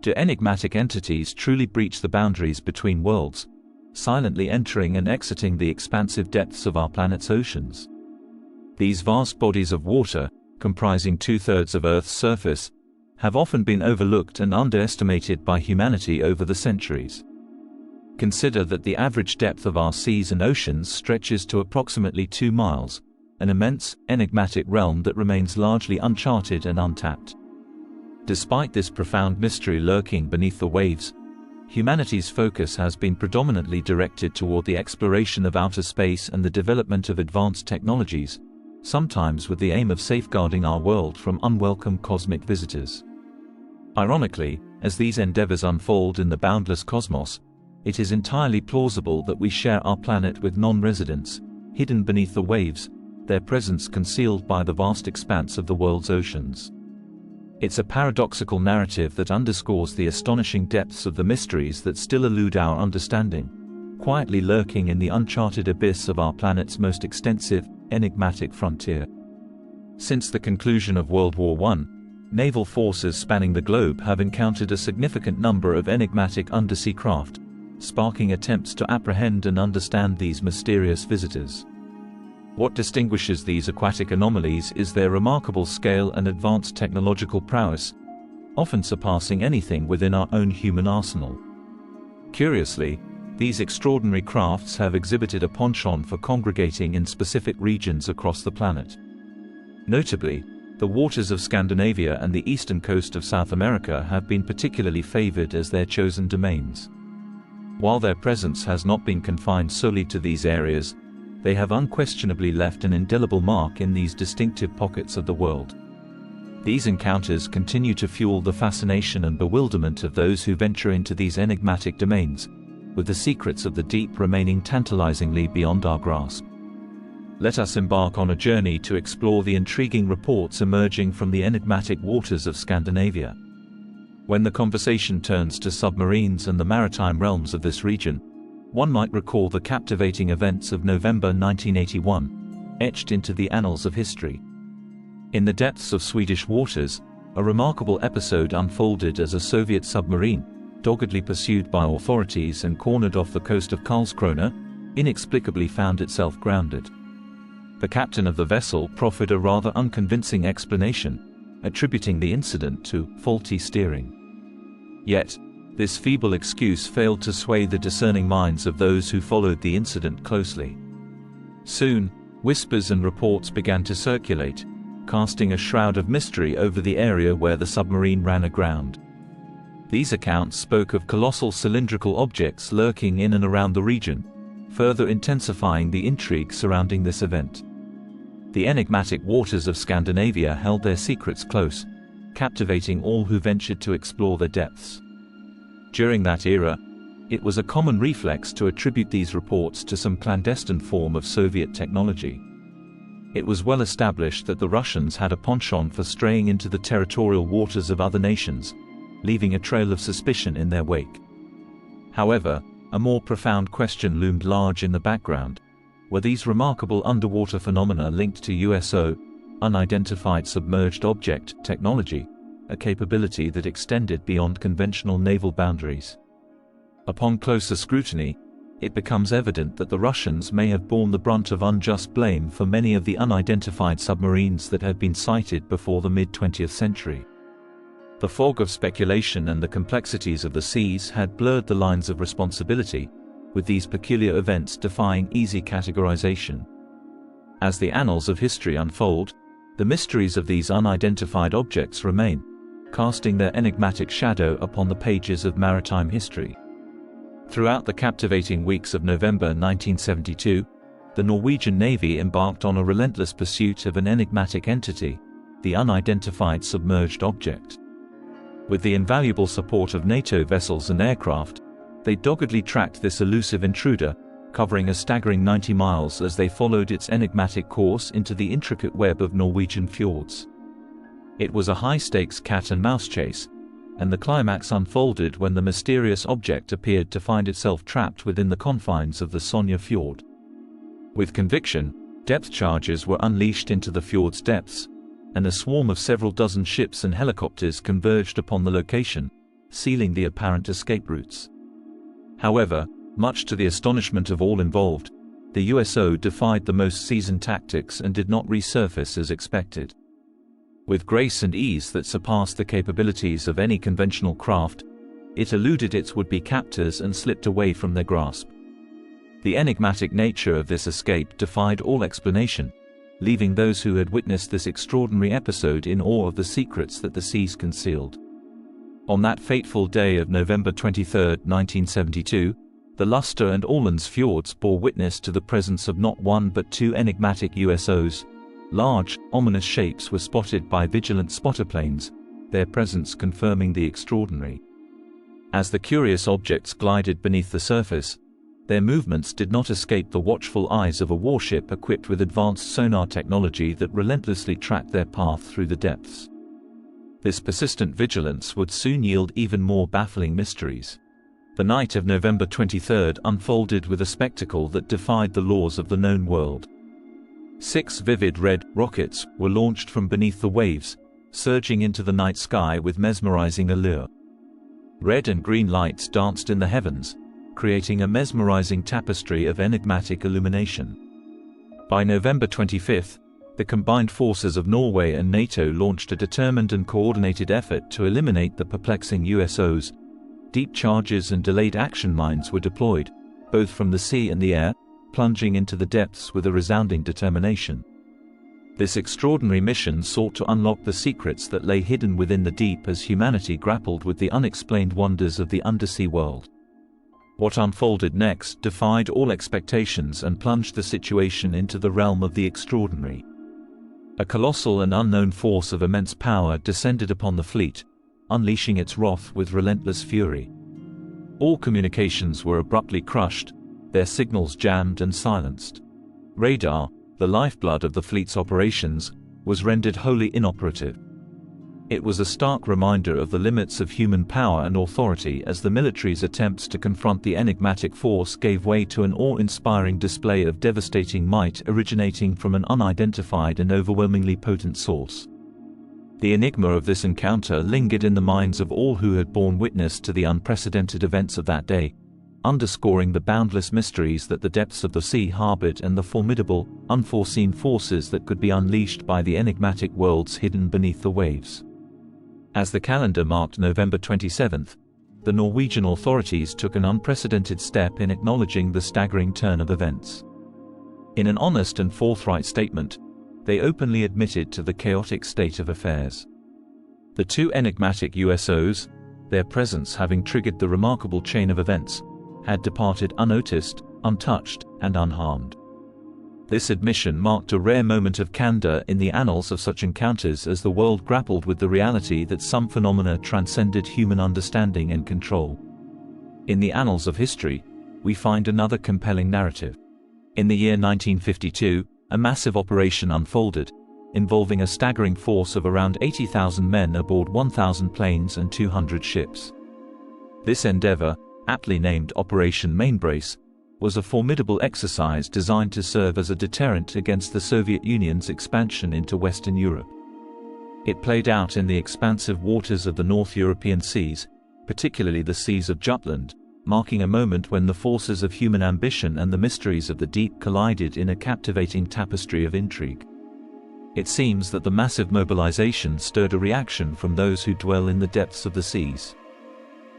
Do enigmatic entities truly breach the boundaries between worlds, silently entering and exiting the expansive depths of our planet's oceans? These vast bodies of water, comprising 2/3 of Earth's surface, have often been overlooked and underestimated by humanity over the centuries. Consider that the average depth of our seas and oceans stretches to approximately 2 miles, an immense, enigmatic realm that remains largely uncharted and untapped. Despite this profound mystery lurking beneath the waves, humanity's focus has been predominantly directed toward the exploration of outer space and the development of advanced technologies, sometimes with the aim of safeguarding our world from unwelcome cosmic visitors. Ironically, as these endeavors unfold in the boundless cosmos, it is entirely plausible that we share our planet with non-residents, hidden beneath the waves, their presence concealed by the vast expanse of the world's oceans. It's a paradoxical narrative that underscores the astonishing depths of the mysteries that still elude our understanding, quietly lurking in the uncharted abyss of our planet's most extensive, enigmatic frontier. Since the conclusion of World War I, naval forces spanning the globe have encountered a significant number of enigmatic undersea craft, sparking attempts to apprehend and understand these mysterious visitors. What distinguishes these aquatic anomalies is their remarkable scale and advanced technological prowess, often surpassing anything within our own human arsenal. Curiously, these extraordinary crafts have exhibited a penchant for congregating in specific regions across the planet. Notably, the waters of Scandinavia and the eastern coast of South America have been particularly favored as their chosen domains. While their presence has not been confined solely to these areas, they have unquestionably left an indelible mark in these distinctive pockets of the world. These encounters continue to fuel the fascination and bewilderment of those who venture into these enigmatic domains, with the secrets of the deep remaining tantalizingly beyond our grasp. Let us embark on a journey to explore the intriguing reports emerging from the enigmatic waters of Scandinavia. When the conversation turns to submarines and the maritime realms of this region, one might recall the captivating events of November 1981, etched into the annals of history. In the depths of Swedish waters, a remarkable episode unfolded as a Soviet submarine, doggedly pursued by authorities and cornered off the coast of Karlskrona, inexplicably found itself grounded. The captain of the vessel proffered a rather unconvincing explanation, attributing the incident to faulty steering. Yet, this feeble excuse failed to sway the discerning minds of those who followed the incident closely. Soon, whispers and reports began to circulate, casting a shroud of mystery over the area where the submarine ran aground. These accounts spoke of colossal cylindrical objects lurking in and around the region, further intensifying the intrigue surrounding this event. The enigmatic waters of Scandinavia held their secrets close, captivating all who ventured to explore their depths. During that era, it was a common reflex to attribute these reports to some clandestine form of Soviet technology. It was well established that the Russians had a penchant for straying into the territorial waters of other nations, leaving a trail of suspicion in their wake. However, a more profound question loomed large in the background. Were these remarkable underwater phenomena linked to USO, unidentified submerged object, technology, a capability that extended beyond conventional naval boundaries? Upon closer scrutiny, it becomes evident that the Russians may have borne the brunt of unjust blame for many of the unidentified submarines that had been sighted before the mid-20th century. The fog of speculation and the complexities of the seas had blurred the lines of responsibility, with these peculiar events defying easy categorization. As the annals of history unfold, the mysteries of these unidentified objects remain, casting their enigmatic shadow upon the pages of maritime history. Throughout the captivating weeks of November 1972, the Norwegian Navy embarked on a relentless pursuit of an enigmatic entity, the unidentified submerged object. With the invaluable support of NATO vessels and aircraft, they doggedly tracked this elusive intruder, covering a staggering 90 miles as they followed its enigmatic course into the intricate web of Norwegian fjords. It was a high-stakes cat-and-mouse chase, and the climax unfolded when the mysterious object appeared to find itself trapped within the confines of the Sonja Fjord. With conviction, depth charges were unleashed into the fjord's depths, and a swarm of several dozen ships and helicopters converged upon the location, sealing the apparent escape routes. However, much to the astonishment of all involved, the USO defied the most seasoned tactics and did not resurface as expected. With grace and ease that surpassed the capabilities of any conventional craft, it eluded its would-be captors and slipped away from their grasp. The enigmatic nature of this escape defied all explanation, leaving those who had witnessed this extraordinary episode in awe of the secrets that the seas concealed. On that fateful day of November 23, 1972, the Luster and Ålands fjords bore witness to the presence of not one but two enigmatic USOs. Large, ominous shapes were spotted by vigilant spotter planes, their presence confirming the extraordinary. As the curious objects glided beneath the surface, their movements did not escape the watchful eyes of a warship equipped with advanced sonar technology that relentlessly tracked their path through the depths. This persistent vigilance would soon yield even more baffling mysteries. The night of November 23 unfolded with a spectacle that defied the laws of the known world. 6 vivid red rockets were launched from beneath the waves, surging into the night sky with mesmerizing allure. Red and green lights danced in the heavens, creating a mesmerizing tapestry of enigmatic illumination. By November 25, the combined forces of Norway and NATO launched a determined and coordinated effort to eliminate the perplexing USOs. Deep charges and delayed action mines were deployed, both from the sea and the air, plunging into the depths with a resounding determination. This extraordinary mission sought to unlock the secrets that lay hidden within the deep as humanity grappled with the unexplained wonders of the undersea world. What unfolded next defied all expectations and plunged the situation into the realm of the extraordinary. A colossal and unknown force of immense power descended upon the fleet, unleashing its wrath with relentless fury. All communications were abruptly crushed, their signals jammed and silenced. Radar, the lifeblood of the fleet's operations, was rendered wholly inoperative. It was a stark reminder of the limits of human power and authority as the military's attempts to confront the enigmatic force gave way to an awe-inspiring display of devastating might originating from an unidentified and overwhelmingly potent source. The enigma of this encounter lingered in the minds of all who had borne witness to the unprecedented events of that day, underscoring the boundless mysteries that the depths of the sea harbored and the formidable, unforeseen forces that could be unleashed by the enigmatic worlds hidden beneath the waves. As the calendar marked November 27, the Norwegian authorities took an unprecedented step in acknowledging the staggering turn of events. In an honest and forthright statement, they openly admitted to the chaotic state of affairs. The two enigmatic USOs, their presence having triggered the remarkable chain of events, had departed unnoticed, untouched, and unharmed. This admission marked a rare moment of candor in the annals of such encounters as the world grappled with the reality that some phenomena transcended human understanding and control. In the annals of history, we find another compelling narrative. In the year 1952, a massive operation unfolded, involving a staggering force of around 80,000 men aboard 1,000 planes and 200 ships. This endeavor, aptly named Operation Mainbrace, was a formidable exercise designed to serve as a deterrent against the Soviet Union's expansion into Western Europe. It played out in the expansive waters of the North European seas, particularly the seas of Jutland, marking a moment when the forces of human ambition and the mysteries of the deep collided in a captivating tapestry of intrigue. It seems that the massive mobilization stirred a reaction from those who dwell in the depths of the seas.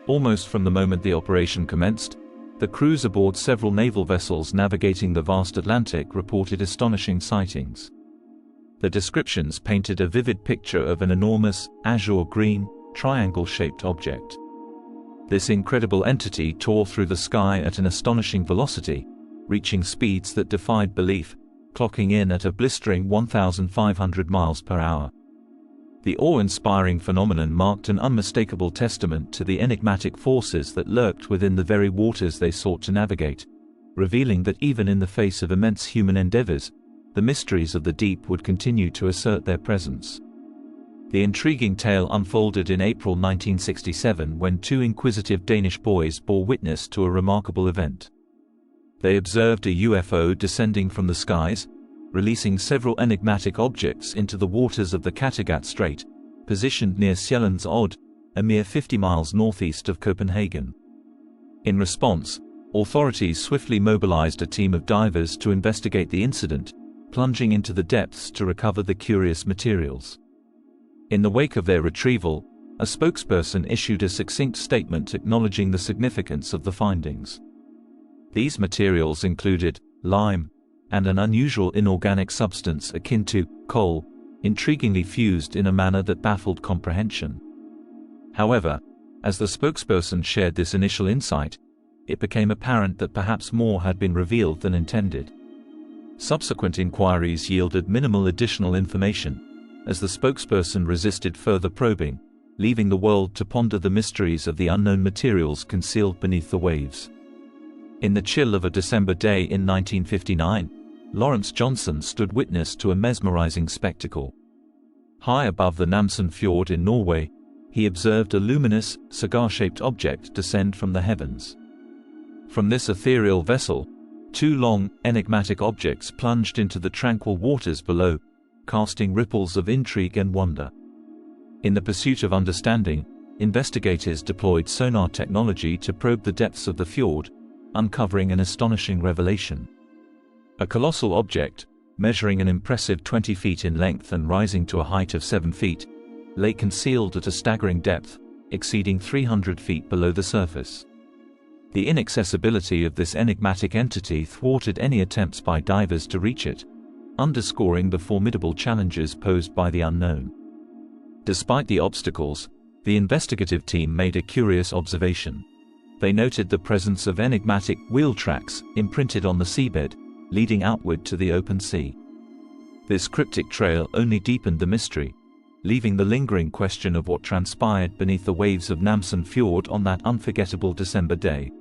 Almost from the moment the operation commenced, the crews aboard several naval vessels navigating the vast Atlantic reported astonishing sightings. The descriptions painted a vivid picture of an enormous, azure-green, triangle-shaped object. This incredible entity tore through the sky at an astonishing velocity, reaching speeds that defied belief, clocking in at a blistering 1,500 miles per hour. The awe-inspiring phenomenon marked an unmistakable testament to the enigmatic forces that lurked within the very waters they sought to navigate, revealing that even in the face of immense human endeavors, the mysteries of the deep would continue to assert their presence. The intriguing tale unfolded in April 1967 when two inquisitive Danish boys bore witness to a remarkable event. They observed a UFO descending from the skies, releasing several enigmatic objects into the waters of the Kattegat Strait, positioned near Sjælland's Odde, a mere 50 miles northeast of Copenhagen. In response, authorities swiftly mobilized a team of divers to investigate the incident, plunging into the depths to recover the curious materials. In the wake of their retrieval, a spokesperson issued a succinct statement acknowledging the significance of the findings. These materials included lime and an unusual inorganic substance akin to coal, intriguingly fused in a manner that baffled comprehension. However, as the spokesperson shared this initial insight, it became apparent that perhaps more had been revealed than intended. Subsequent inquiries yielded minimal additional information, as the spokesperson resisted further probing, leaving the world to ponder the mysteries of the unknown materials concealed beneath the waves. In the chill of a December day in 1959, Lawrence Johnson stood witness to a mesmerizing spectacle. High above the Namsen Fjord in Norway, he observed a luminous, cigar-shaped object descend from the heavens. From this ethereal vessel, two long, enigmatic objects plunged into the tranquil waters below, casting ripples of intrigue and wonder. In the pursuit of understanding, investigators deployed sonar technology to probe the depths of the fjord, uncovering an astonishing revelation. A colossal object, measuring an impressive 20 feet in length and rising to a height of 7 feet, lay concealed at a staggering depth, exceeding 300 feet below the surface. The inaccessibility of this enigmatic entity thwarted any attempts by divers to reach it, underscoring the formidable challenges posed by the unknown. Despite the obstacles, the investigative team made a curious observation. They noted the presence of enigmatic wheel tracks imprinted on the seabed, leading outward to the open sea. This cryptic trail only deepened the mystery, leaving the lingering question of what transpired beneath the waves of Namsen Fjord on that unforgettable December day.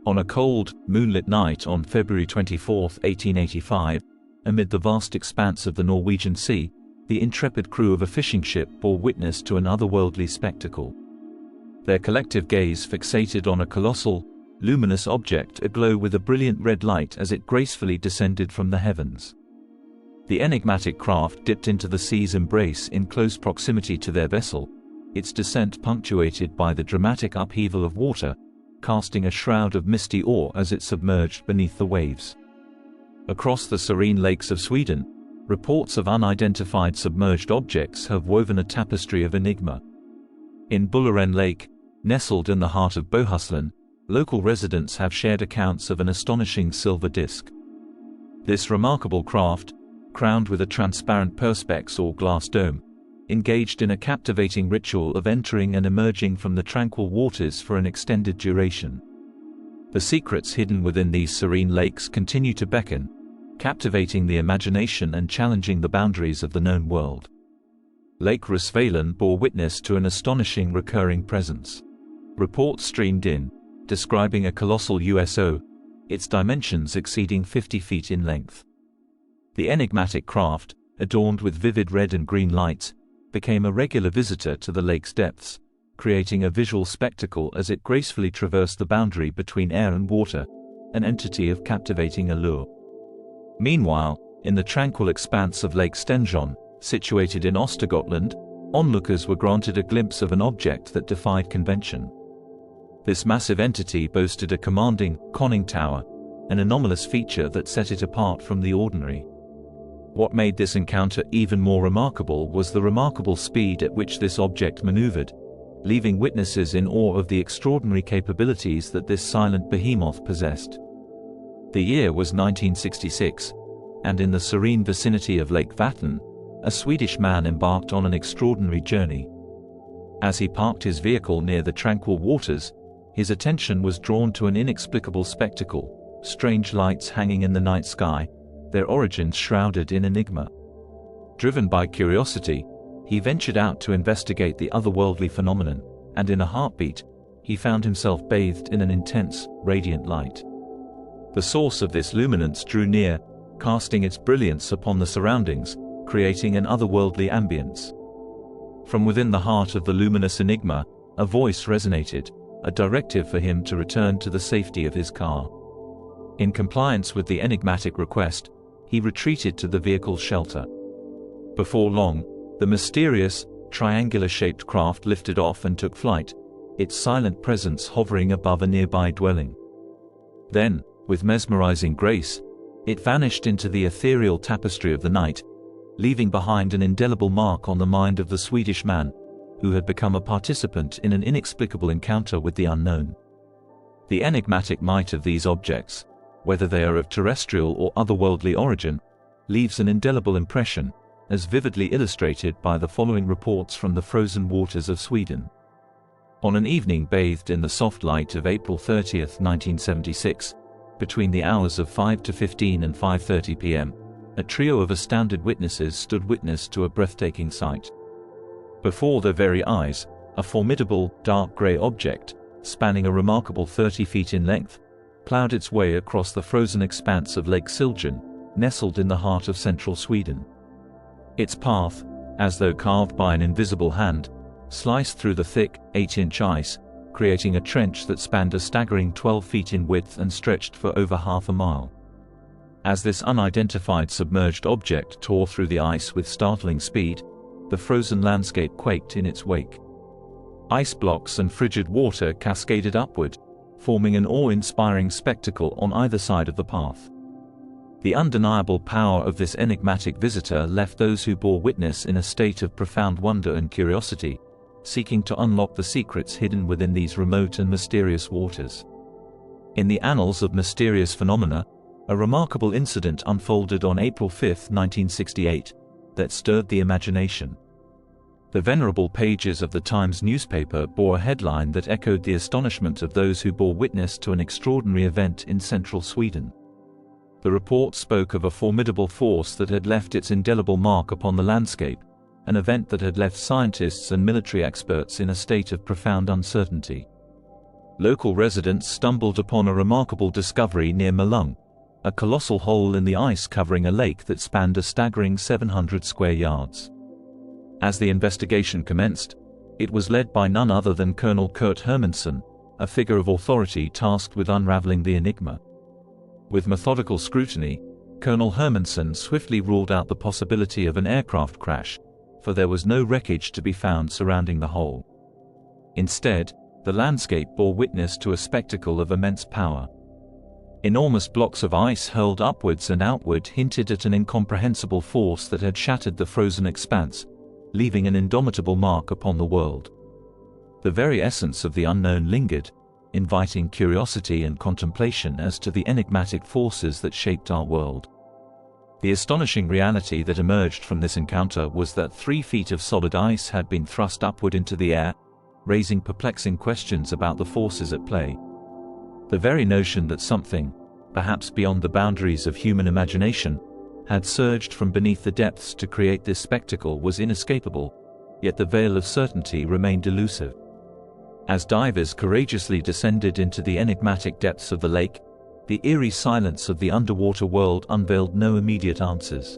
On a cold, moonlit night on February 24, 1885, amid the vast expanse of the Norwegian Sea, the intrepid crew of a fishing ship bore witness to an otherworldly spectacle. Their collective gaze fixated on a colossal, luminous object aglow with a brilliant red light as it gracefully descended from the heavens. The enigmatic craft dipped into the sea's embrace in close proximity to their vessel, its descent punctuated by the dramatic upheaval of water, casting a shroud of misty awe as it submerged beneath the waves. Across the serene lakes of Sweden, reports of unidentified submerged objects have woven a tapestry of enigma. In Bullaren Lake, nestled in the heart of Bohuslän, local residents have shared accounts of an astonishing silver disc. This remarkable craft, crowned with a transparent perspex or glass dome, engaged in a captivating ritual of entering and emerging from the tranquil waters for an extended duration. The secrets hidden within these serene lakes continue to beckon, captivating the imagination and challenging the boundaries of the known world. Lake Rusvalen bore witness to an astonishing recurring presence. Reports streamed in, describing a colossal USO, its dimensions exceeding 50 feet in length. The enigmatic craft, adorned with vivid red and green lights, became a regular visitor to the lake's depths, creating a visual spectacle as it gracefully traversed the boundary between air and water, an entity of captivating allure. Meanwhile, in the tranquil expanse of Lake Stenjon, situated in Östergötland, onlookers were granted a glimpse of an object that defied convention. This massive entity boasted a commanding, conning tower, an anomalous feature that set it apart from the ordinary. What made this encounter even more remarkable was the remarkable speed at which this object maneuvered, leaving witnesses in awe of the extraordinary capabilities that this silent behemoth possessed. The year was 1966, and in the serene vicinity of Lake Vatten, a Swedish man embarked on an extraordinary journey. As he parked his vehicle near the tranquil waters, his attention was drawn to an inexplicable spectacle, strange lights hanging in the night sky, their origins shrouded in enigma. Driven by curiosity, he ventured out to investigate the otherworldly phenomenon, and in a heartbeat, he found himself bathed in an intense, radiant light. The source of this luminance drew near, casting its brilliance upon the surroundings, creating an otherworldly ambience. From within the heart of the luminous enigma, a voice resonated, a directive for him to return to the safety of his car. In compliance with the enigmatic request, he retreated to the vehicle's shelter. Before long, the mysterious, triangular-shaped craft lifted off and took flight, its silent presence hovering above a nearby dwelling. Then, with mesmerizing grace, it vanished into the ethereal tapestry of the night, leaving behind an indelible mark on the mind of the Swedish man, who had become a participant in an inexplicable encounter with the unknown. The enigmatic might of these objects, whether they are of terrestrial or otherworldly origin, leaves an indelible impression, as vividly illustrated by the following reports from the frozen waters of Sweden. On an evening bathed in the soft light of April 30, 1976, between the hours of 5:15 and 5:30 p.m., a trio of astounded witnesses stood witness to a breathtaking sight. Before their very eyes, a formidable, dark grey object, spanning a remarkable 30 feet in length, ploughed its way across the frozen expanse of Lake Siljan, nestled in the heart of central Sweden. Its path, as though carved by an invisible hand, sliced through the thick, 8-inch ice, creating a trench that spanned a staggering 12 feet in width and stretched for over half a mile. As this unidentified submerged object tore through the ice with startling speed, the frozen landscape quaked in its wake. Ice blocks and frigid water cascaded upward, forming an awe-inspiring spectacle on either side of the path. The undeniable power of this enigmatic visitor left those who bore witness in a state of profound wonder and curiosity, seeking to unlock the secrets hidden within these remote and mysterious waters. In the annals of mysterious phenomena, a remarkable incident unfolded on April 5, 1968, that stirred the imagination. The venerable pages of the Times newspaper bore a headline that echoed the astonishment of those who bore witness to an extraordinary event in central Sweden. The report spoke of a formidable force that had left its indelible mark upon the landscape, an event that had left scientists and military experts in a state of profound uncertainty. Local residents stumbled upon a remarkable discovery near Malung, a colossal hole in the ice covering a lake that spanned a staggering 700 square yards. As the investigation commenced, it was led by none other than Colonel Kurt Hermansson, a figure of authority tasked with unraveling the enigma. With methodical scrutiny, Colonel Hermansson swiftly ruled out the possibility of an aircraft crash, for there was no wreckage to be found surrounding the hole. Instead, the landscape bore witness to a spectacle of immense power. Enormous blocks of ice hurled upwards and outward hinted at an incomprehensible force that had shattered the frozen expanse, leaving an indomitable mark upon the world. The very essence of the unknown lingered, inviting curiosity and contemplation as to the enigmatic forces that shaped our world. The astonishing reality that emerged from this encounter was that 3 feet of solid ice had been thrust upward into the air, raising perplexing questions about the forces at play. The very notion that something, perhaps beyond the boundaries of human imagination, had surged from beneath the depths to create this spectacle was inescapable, yet the veil of certainty remained elusive. As divers courageously descended into the enigmatic depths of the lake, the eerie silence of the underwater world unveiled no immediate answers.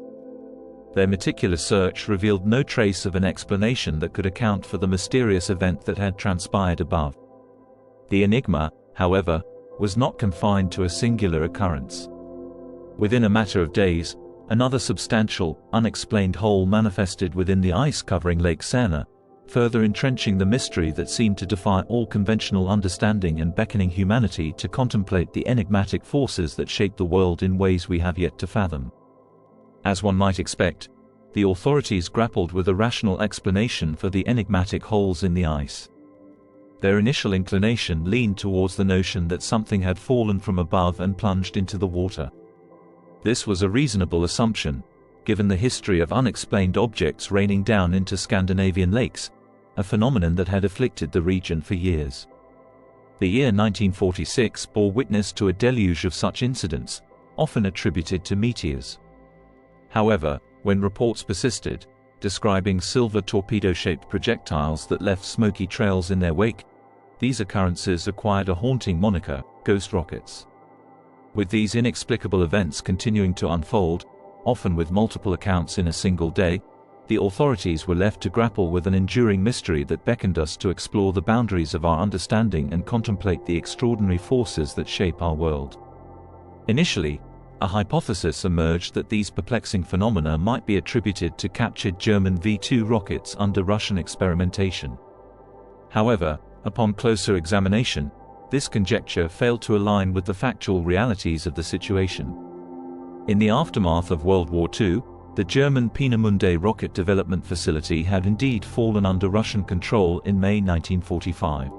Their meticulous search revealed no trace of an explanation that could account for the mysterious event that had transpired above. The enigma, however, was not confined to a singular occurrence. Within a matter of days, another substantial, unexplained hole manifested within the ice covering Lake Särna, further entrenching the mystery that seemed to defy all conventional understanding and beckoning humanity to contemplate the enigmatic forces that shape the world in ways we have yet to fathom. As one might expect, the authorities grappled with a rational explanation for the enigmatic holes in the ice. Their initial inclination leaned towards the notion that something had fallen from above and plunged into the water. This was a reasonable assumption, given the history of unexplained objects raining down into Scandinavian lakes, a phenomenon that had afflicted the region for years. The year 1946 bore witness to a deluge of such incidents, often attributed to meteors. However, when reports persisted, describing silver torpedo-shaped projectiles that left smoky trails in their wake, these occurrences acquired a haunting moniker, ghost rockets. With these inexplicable events continuing to unfold, often with multiple accounts in a single day, the authorities were left to grapple with an enduring mystery that beckoned us to explore the boundaries of our understanding and contemplate the extraordinary forces that shape our world. Initially, a hypothesis emerged that these perplexing phenomena might be attributed to captured German V-2 rockets under Russian experimentation. However, upon closer examination, this conjecture failed to align with the factual realities of the situation. In the aftermath of World War II, the German Peenemünde rocket development facility had indeed fallen under Russian control in May 1945.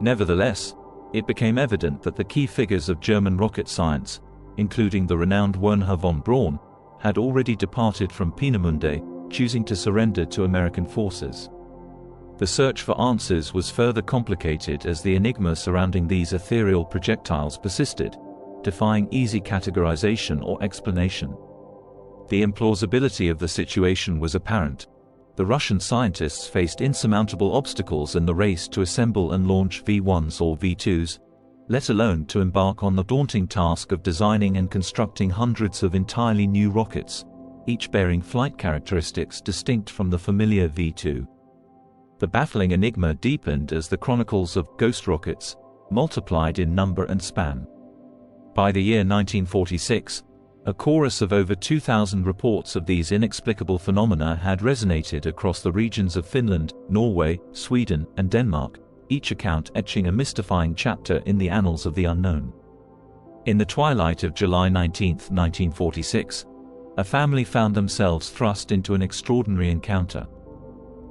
Nevertheless, it became evident that the key figures of German rocket science, including the renowned Wernher von Braun, had already departed from Peenemünde, choosing to surrender to American forces. The search for answers was further complicated as the enigma surrounding these ethereal projectiles persisted, defying easy categorization or explanation. The implausibility of the situation was apparent. The Russian scientists faced insurmountable obstacles in the race to assemble and launch V-1s or V-2s, let alone to embark on the daunting task of designing and constructing hundreds of entirely new rockets, each bearing flight characteristics distinct from the familiar V-2. The baffling enigma deepened as the chronicles of ghost rockets multiplied in number and span. By the year 1946, a chorus of over 2,000 reports of these inexplicable phenomena had resonated across the regions of Finland, Norway, Sweden, and Denmark, each account etching a mystifying chapter in the annals of the unknown. In the twilight of July 19, 1946, a family found themselves thrust into an extraordinary encounter.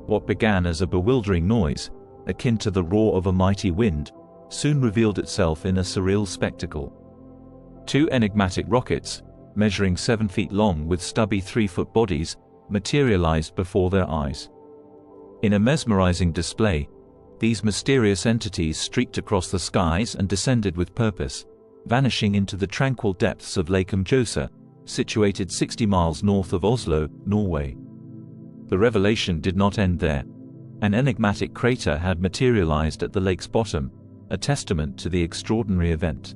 What began as a bewildering noise, akin to the roar of a mighty wind, soon revealed itself in a surreal spectacle. Two enigmatic rockets, measuring 7 feet long with stubby 3-foot bodies, materialized before their eyes. In a mesmerizing display, these mysterious entities streaked across the skies and descended with purpose, vanishing into the tranquil depths of Lake Mjøsa, situated 60 miles north of Oslo, Norway. The revelation did not end there. An enigmatic crater had materialized at the lake's bottom, a testament to the extraordinary event.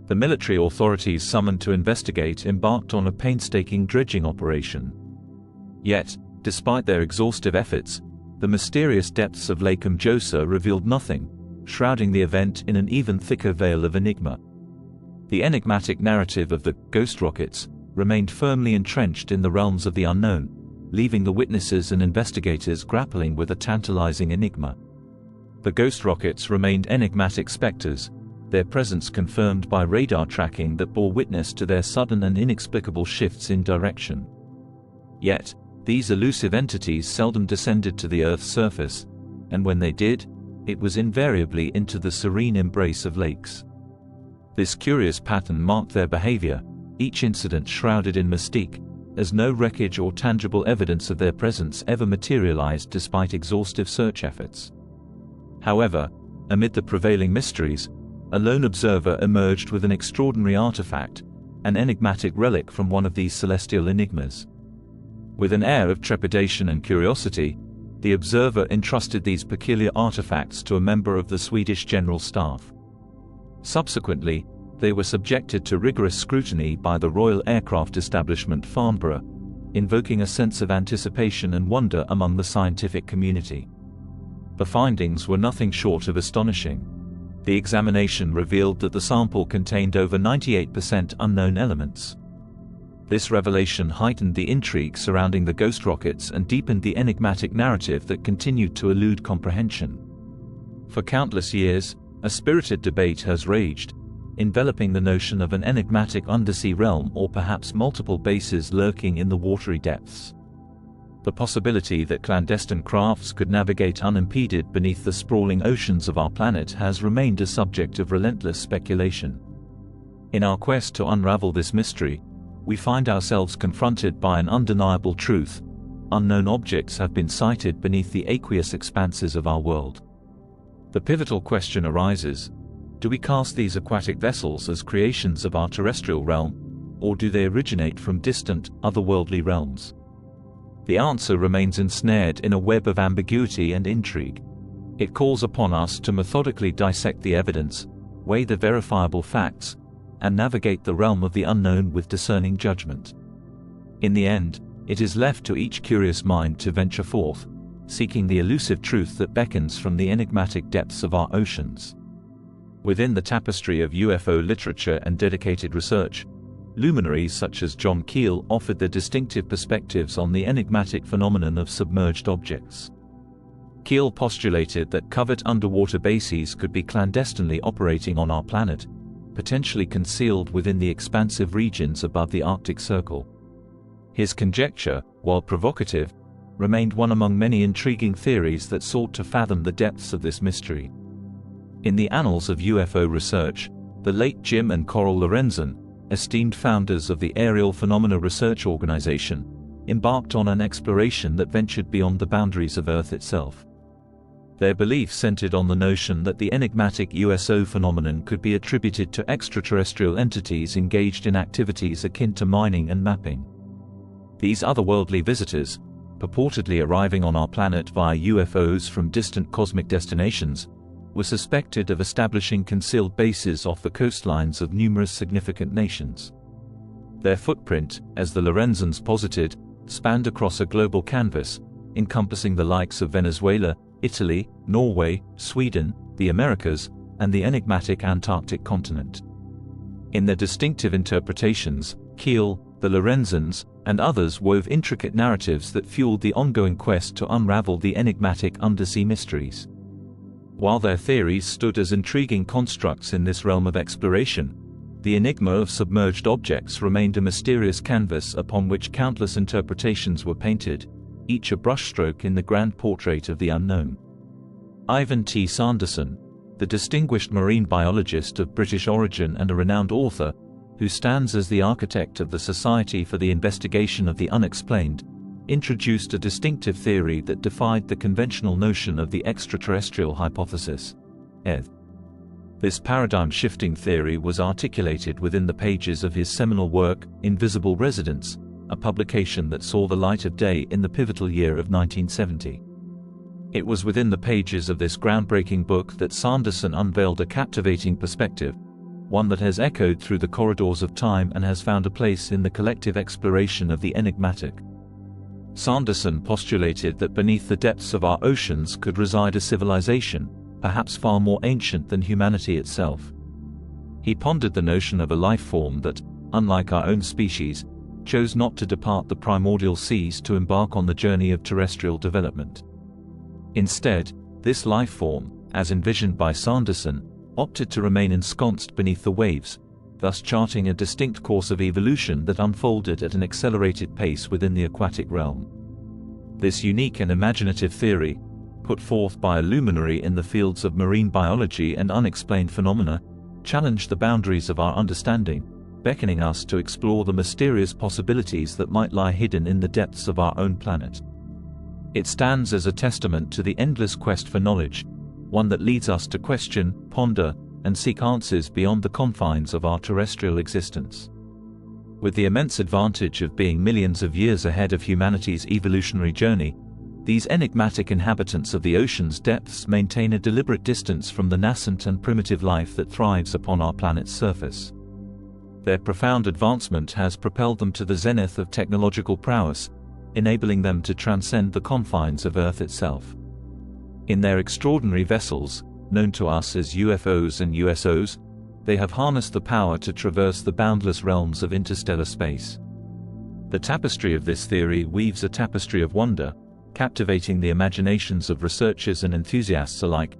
The military authorities summoned to investigate embarked on a painstaking dredging operation. Yet, despite their exhaustive efforts, the mysterious depths of Lake Mjøsa revealed nothing, shrouding the event in an even thicker veil of enigma. The enigmatic narrative of the ghost rockets remained firmly entrenched in the realms of the unknown, leaving the witnesses and investigators grappling with a tantalizing enigma. The ghost rockets remained enigmatic specters, their presence confirmed by radar tracking that bore witness to their sudden and inexplicable shifts in direction. Yet, these elusive entities seldom descended to the Earth's surface, and when they did, it was invariably into the serene embrace of lakes. This curious pattern marked their behavior, each incident shrouded in mystique, as no wreckage or tangible evidence of their presence ever materialized despite exhaustive search efforts. However, amid the prevailing mysteries, a lone observer emerged with an extraordinary artifact, an enigmatic relic from one of these celestial enigmas. With an air of trepidation and curiosity, the observer entrusted these peculiar artifacts to a member of the Swedish General Staff. Subsequently, they were subjected to rigorous scrutiny by the Royal Aircraft Establishment Farnborough, invoking a sense of anticipation and wonder among the scientific community. The findings were nothing short of astonishing. The examination revealed that the sample contained over 98% unknown elements. This revelation heightened the intrigue surrounding the ghost rockets and deepened the enigmatic narrative that continued to elude comprehension. For countless years, a spirited debate has raged, enveloping the notion of an enigmatic undersea realm or perhaps multiple bases lurking in the watery depths. The possibility that clandestine crafts could navigate unimpeded beneath the sprawling oceans of our planet has remained a subject of relentless speculation. In our quest to unravel this mystery, we find ourselves confronted by an undeniable truth: unknown objects have been sighted beneath the aqueous expanses of our world. The pivotal question arises: do we cast these aquatic vessels as creations of our terrestrial realm, or do they originate from distant, otherworldly realms? The answer remains ensnared in a web of ambiguity and intrigue. It calls upon us to methodically dissect the evidence, weigh the verifiable facts, and navigate the realm of the unknown with discerning judgment. In the end, it is left to each curious mind to venture forth, seeking the elusive truth that beckons from the enigmatic depths of our oceans. Within the tapestry of UFO literature and dedicated research, luminaries such as John Keel offered their distinctive perspectives on the enigmatic phenomenon of submerged objects. Keel postulated that covert underwater bases could be clandestinely operating on our planet, potentially concealed within the expansive regions above the Arctic Circle. His conjecture, while provocative, remained one among many intriguing theories that sought to fathom the depths of this mystery. In the annals of UFO research, the late Jim and Coral Lorenzen, esteemed founders of the Aerial Phenomena Research Organization, embarked on an exploration that ventured beyond the boundaries of Earth itself. Their belief centered on the notion that the enigmatic USO phenomenon could be attributed to extraterrestrial entities engaged in activities akin to mining and mapping. These otherworldly visitors, purportedly arriving on our planet via UFOs from distant cosmic destinations, were suspected of establishing concealed bases off the coastlines of numerous significant nations. Their footprint, as the Lorenzens posited, spanned across a global canvas, encompassing the likes of Venezuela, Italy, Norway, Sweden, the Americas, and the enigmatic Antarctic continent. In their distinctive interpretations, Keel, the Lorenzens, and others wove intricate narratives that fueled the ongoing quest to unravel the enigmatic undersea mysteries. While their theories stood as intriguing constructs in this realm of exploration, the enigma of submerged objects remained a mysterious canvas upon which countless interpretations were painted, each a brushstroke in the grand portrait of the unknown. Ivan T. Sanderson, the distinguished marine biologist of British origin and a renowned author, who stands as the architect of the Society for the Investigation of the Unexplained, introduced a distinctive theory that defied the conventional notion of the extraterrestrial hypothesis. This paradigm-shifting theory was articulated within the pages of his seminal work, Invisible Residents, a publication that saw the light of day in the pivotal year of 1970. It was within the pages of this groundbreaking book that Sanderson unveiled a captivating perspective, one that has echoed through the corridors of time and has found a place in the collective exploration of the enigmatic. Sanderson postulated that beneath the depths of our oceans could reside a civilization, perhaps far more ancient than humanity itself. He pondered the notion of a life form that, unlike our own species, chose not to depart the primordial seas to embark on the journey of terrestrial development. Instead, this life form, as envisioned by Sanderson, opted to remain ensconced beneath the waves, thus charting a distinct course of evolution that unfolded at an accelerated pace within the aquatic realm. This unique and imaginative theory, put forth by a luminary in the fields of marine biology and unexplained phenomena, challenged the boundaries of our understanding, beckoning us to explore the mysterious possibilities that might lie hidden in the depths of our own planet. It stands as a testament to the endless quest for knowledge, one that leads us to question, ponder, and seek answers beyond the confines of our terrestrial existence. With the immense advantage of being millions of years ahead of humanity's evolutionary journey, these enigmatic inhabitants of the ocean's depths maintain a deliberate distance from the nascent and primitive life that thrives upon our planet's surface. Their profound advancement has propelled them to the zenith of technological prowess, enabling them to transcend the confines of Earth itself. In their extraordinary vessels, known to us as UFOs and USOs, they have harnessed the power to traverse the boundless realms of interstellar space. The tapestry of this theory weaves a tapestry of wonder, captivating the imaginations of researchers and enthusiasts alike,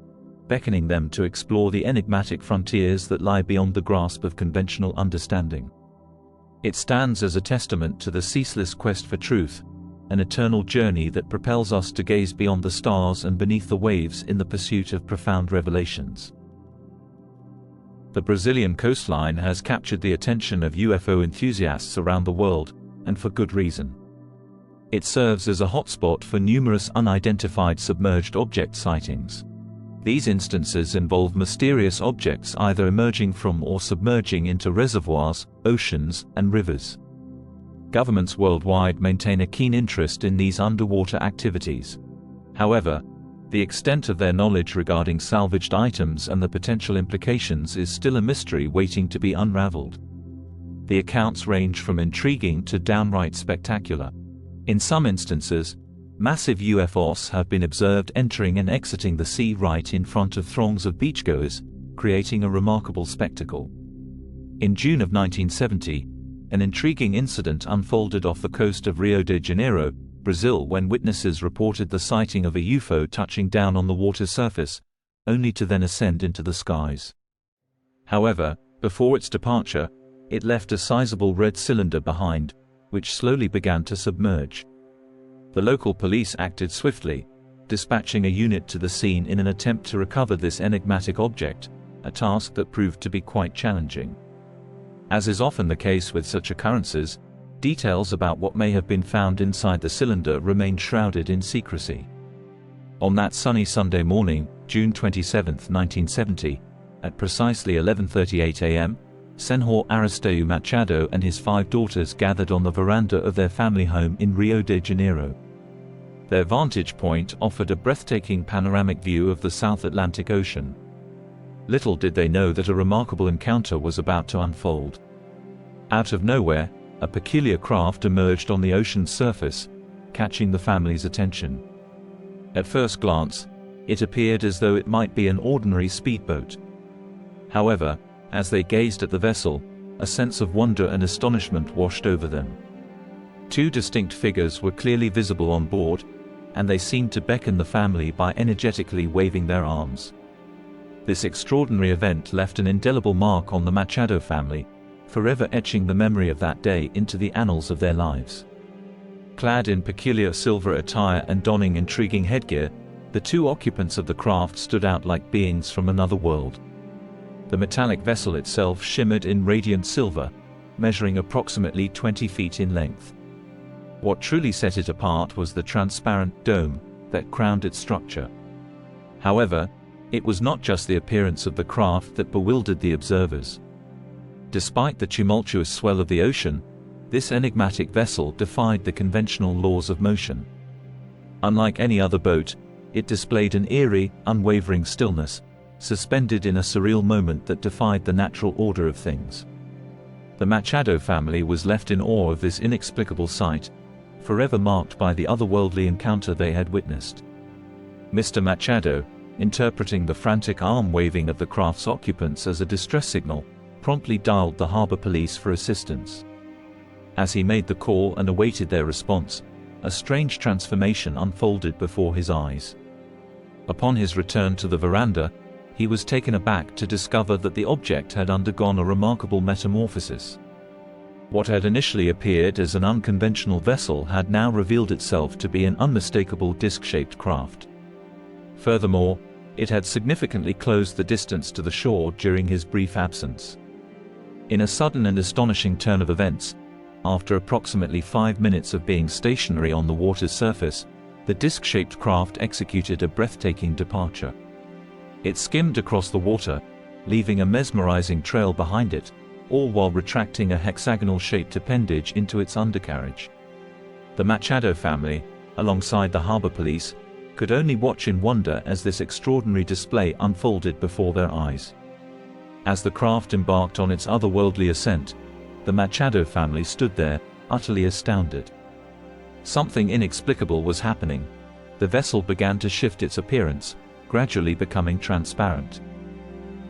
beckoning them to explore the enigmatic frontiers that lie beyond the grasp of conventional understanding. It stands as a testament to the ceaseless quest for truth, an eternal journey that propels us to gaze beyond the stars and beneath the waves in the pursuit of profound revelations. The Brazilian coastline has captured the attention of UFO enthusiasts around the world, and for good reason. It serves as a hotspot for numerous unidentified submerged object sightings. These instances involve mysterious objects either emerging from or submerging into reservoirs, oceans, and rivers. Governments worldwide maintain a keen interest in these underwater activities. However, the extent of their knowledge regarding salvaged items and the potential implications is still a mystery waiting to be unraveled. The accounts range from intriguing to downright spectacular. In some instances, massive UFOs have been observed entering and exiting the sea right in front of throngs of beachgoers, creating a remarkable spectacle. In June of 1970, An intriguing incident unfolded off the coast of Rio de Janeiro, Brazil, when witnesses reported the sighting of a UFO touching down on the water's surface, only to then ascend into the skies. However, before its departure, it left a sizable red cylinder behind, which slowly began to submerge. The local police acted swiftly, dispatching a unit to the scene in an attempt to recover this enigmatic object, a task that proved to be quite challenging. As is often the case with such occurrences, details about what may have been found inside the cylinder remain shrouded in secrecy. On that sunny Sunday morning, June 27, 1970, at precisely 11:38 a.m., Senhor Aristeu Machado and his 5 daughters gathered on the veranda of their family home in Rio de Janeiro. Their vantage point offered a breathtaking panoramic view of the South Atlantic Ocean. Little did they know that a remarkable encounter was about to unfold. Out of nowhere, a peculiar craft emerged on the ocean's surface, catching the family's attention. At first glance, it appeared as though it might be an ordinary speedboat. However, as they gazed at the vessel, a sense of wonder and astonishment washed over them. 2 distinct figures were clearly visible on board, and they seemed to beckon the family by energetically waving their arms. This extraordinary event left an indelible mark on the Machado family, forever etching the memory of that day into the annals of their lives. Clad in peculiar silver attire and donning intriguing headgear, the 2 occupants of the craft stood out like beings from another world. The metallic vessel itself shimmered in radiant silver, measuring approximately 20 feet in length. What truly set it apart was the transparent dome that crowned its structure. However, it was not just the appearance of the craft that bewildered the observers. Despite the tumultuous swell of the ocean, this enigmatic vessel defied the conventional laws of motion. Unlike any other boat, it displayed an eerie, unwavering stillness, suspended in a surreal moment that defied the natural order of things. The Machado family was left in awe of this inexplicable sight, forever marked by the otherworldly encounter they had witnessed. Mr. Machado, interpreting the frantic arm waving of the craft's occupants as a distress signal, promptly dialed the harbor police for assistance. As he made the call and awaited their response, a strange transformation unfolded before his eyes. Upon his return to the veranda, he was taken aback to discover that the object had undergone a remarkable metamorphosis. What had initially appeared as an unconventional vessel had now revealed itself to be an unmistakable disc-shaped craft. Furthermore, it had significantly closed the distance to the shore during his brief absence. In a sudden and astonishing turn of events, after approximately 5 minutes of being stationary on the water's surface, the disc-shaped craft executed a breathtaking departure. It skimmed across the water, leaving a mesmerizing trail behind it, all while retracting a hexagonal-shaped appendage into its undercarriage. The Machado family, alongside the harbor police, could only watch in wonder as this extraordinary display unfolded before their eyes. As the craft embarked on its otherworldly ascent, the Machado family stood there, utterly astounded. Something inexplicable was happening. The vessel began to shift its appearance, gradually becoming transparent.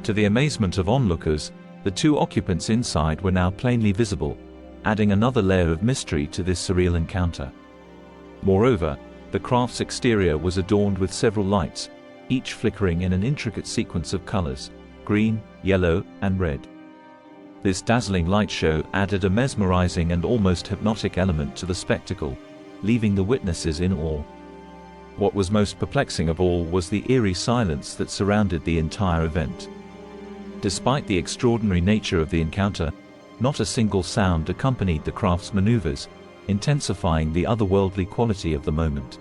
To the amazement of onlookers, the 2 occupants inside were now plainly visible, adding another layer of mystery to this surreal encounter. Moreover, the craft's exterior was adorned with several lights, each flickering in an intricate sequence of colors: green, yellow, and red. This dazzling light show added a mesmerizing and almost hypnotic element to the spectacle, leaving the witnesses in awe. What was most perplexing of all was the eerie silence that surrounded the entire event. Despite the extraordinary nature of the encounter, not a single sound accompanied the craft's maneuvers, intensifying the otherworldly quality of the moment.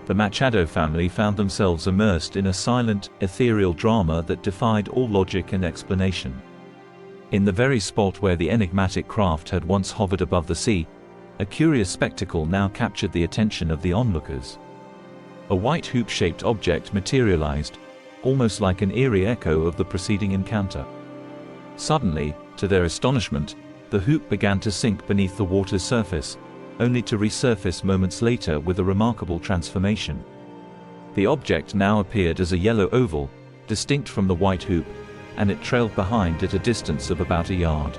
The Machado family found themselves immersed in a silent, ethereal drama that defied all logic and explanation. In the very spot where the enigmatic craft had once hovered above the sea, a curious spectacle now captured the attention of the onlookers. A white hoop-shaped object materialized, almost like an eerie echo of the preceding encounter. Suddenly, to their astonishment, the hoop began to sink beneath the water's surface, only to resurface moments later with a remarkable transformation. The object now appeared as a yellow oval, distinct from the white hoop, and it trailed behind at a distance of about a yard.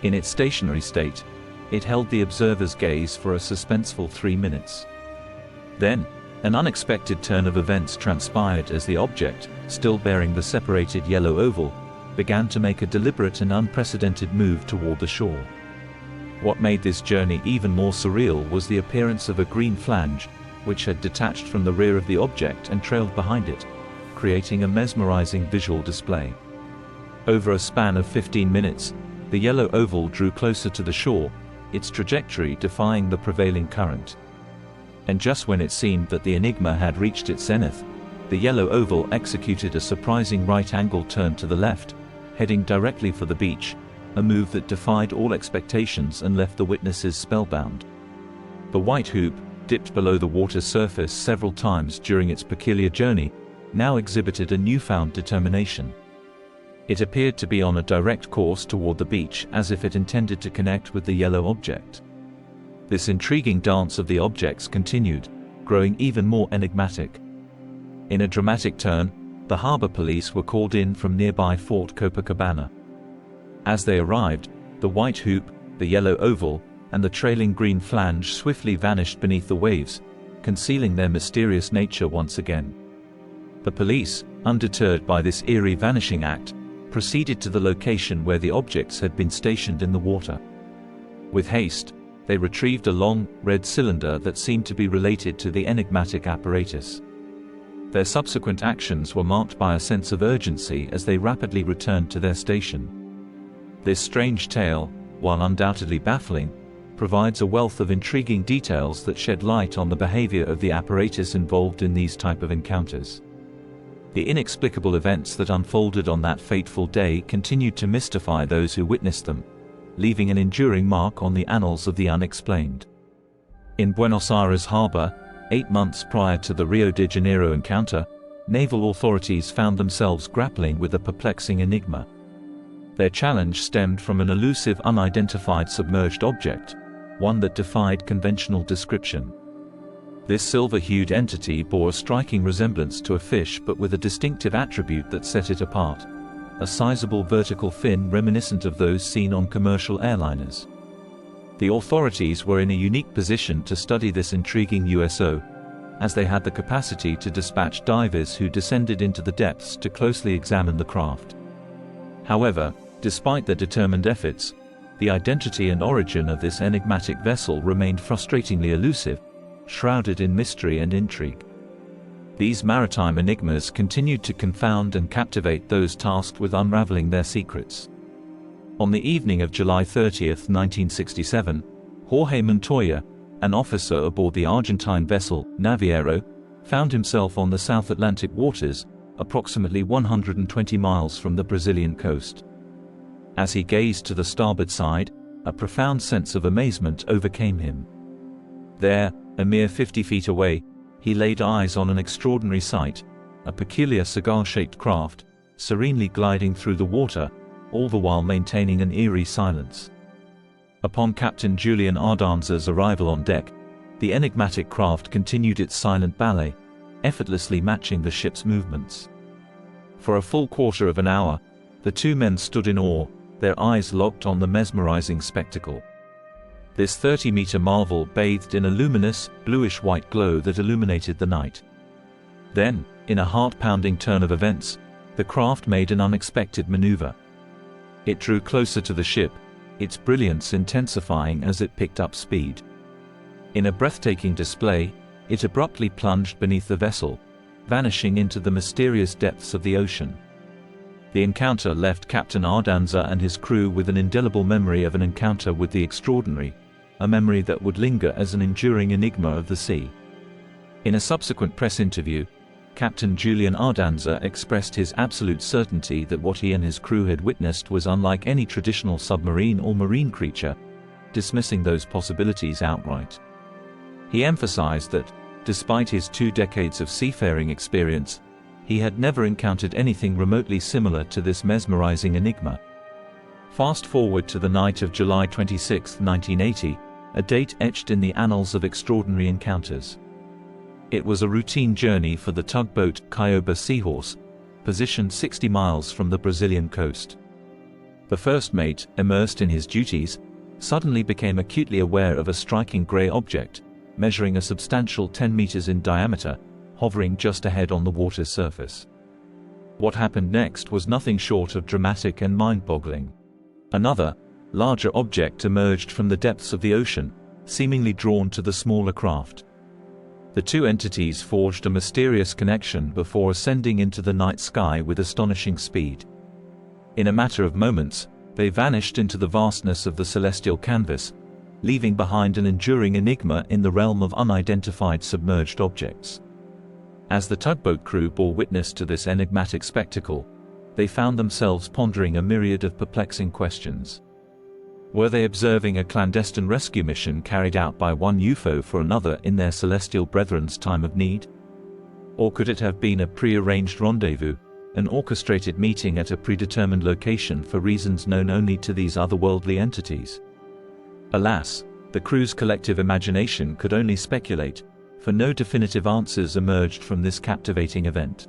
In its stationary state, it held the observer's gaze for a suspenseful 3 minutes. Then, an unexpected turn of events transpired as the object, still bearing the separated yellow oval, began to make a deliberate and unprecedented move toward the shore. What made this journey even more surreal was the appearance of a green flange, which had detached from the rear of the object and trailed behind it, creating a mesmerizing visual display. Over a span of 15 minutes, the yellow oval drew closer to the shore, its trajectory defying the prevailing current. And just when it seemed that the enigma had reached its zenith, the yellow oval executed a surprising right-angle turn to the left, heading directly for the beach, a move that defied all expectations and left the witnesses spellbound. The white hoop, dipped below the water's surface several times during its peculiar journey, now exhibited a newfound determination. It appeared to be on a direct course toward the beach, as if it intended to connect with the yellow object. This intriguing dance of the objects continued, growing even more enigmatic. In a dramatic turn, the harbor police were called in from nearby Fort Copacabana. As they arrived, the white hoop, the yellow oval, and the trailing green flange swiftly vanished beneath the waves, concealing their mysterious nature once again. The police, undeterred by this eerie vanishing act, proceeded to the location where the objects had been stationed in the water. With haste, they retrieved a long, red cylinder that seemed to be related to the enigmatic apparatus. Their subsequent actions were marked by a sense of urgency as they rapidly returned to their station. This strange tale, while undoubtedly baffling, provides a wealth of intriguing details that shed light on the behavior of the apparatus involved in these type of encounters. The inexplicable events that unfolded on that fateful day continued to mystify those who witnessed them, leaving an enduring mark on the annals of the unexplained. In Buenos Aires harbor, 8 months prior to the Rio de Janeiro encounter, naval authorities found themselves grappling with a perplexing enigma. Their challenge stemmed from an elusive unidentified submerged object, one that defied conventional description. This silver-hued entity bore a striking resemblance to a fish, but with a distinctive attribute that set it apart: a sizable vertical fin reminiscent of those seen on commercial airliners. The authorities were in a unique position to study this intriguing USO, as they had the capacity to dispatch divers who descended into the depths to closely examine the craft. However, despite their determined efforts, the identity and origin of this enigmatic vessel remained frustratingly elusive, shrouded in mystery and intrigue. These maritime enigmas continued to confound and captivate those tasked with unraveling their secrets. On the evening of July 30, 1967, Jorge Montoya, an officer aboard the Argentine vessel Naviero, found himself on the South Atlantic waters, approximately 120 miles from the Brazilian coast. As he gazed to the starboard side, a profound sense of amazement overcame him. There, a mere 50 feet away, he laid eyes on an extraordinary sight: a peculiar cigar-shaped craft, serenely gliding through the water, all the while maintaining an eerie silence. Upon Captain Julian Ardanza's arrival on deck, the enigmatic craft continued its silent ballet, effortlessly matching the ship's movements. For a full quarter of an hour, the two men stood in awe, their eyes locked on the mesmerizing spectacle. This 30-meter marvel bathed in a luminous, bluish-white glow that illuminated the night. Then, in a heart-pounding turn of events, the craft made an unexpected maneuver. It drew closer to the ship, its brilliance intensifying as it picked up speed. In a breathtaking display, it abruptly plunged beneath the vessel, vanishing into the mysterious depths of the ocean. The encounter left Captain Ardanza and his crew with an indelible memory of an encounter with the extraordinary, a memory that would linger as an enduring enigma of the sea. In a subsequent press interview, Captain Julian Ardanza expressed his absolute certainty that what he and his crew had witnessed was unlike any traditional submarine or marine creature, dismissing those possibilities outright. He emphasized that, despite his 2 decades of seafaring experience, he had never encountered anything remotely similar to this mesmerizing enigma. Fast forward to the night of July 26, 1980, a date etched in the annals of extraordinary encounters. It was a routine journey for the tugboat Kioba Seahorse, positioned 60 miles from the Brazilian coast. The first mate, immersed in his duties, suddenly became acutely aware of a striking gray object, measuring a substantial 10 meters in diameter, hovering just ahead on the water's surface. What happened next was nothing short of dramatic and mind-boggling. Another, larger object emerged from the depths of the ocean, seemingly drawn to the smaller craft. The two entities forged a mysterious connection before ascending into the night sky with astonishing speed. In a matter of moments, they vanished into the vastness of the celestial canvas, leaving behind an enduring enigma in the realm of unidentified submerged objects. As the tugboat crew bore witness to this enigmatic spectacle, they found themselves pondering a myriad of perplexing questions. Were they observing a clandestine rescue mission carried out by one UFO for another in their celestial brethren's time of need? Or could it have been a pre-arranged rendezvous, an orchestrated meeting at a predetermined location for reasons known only to these otherworldly entities? Alas, the crew's collective imagination could only speculate, for no definitive answers emerged from this captivating event.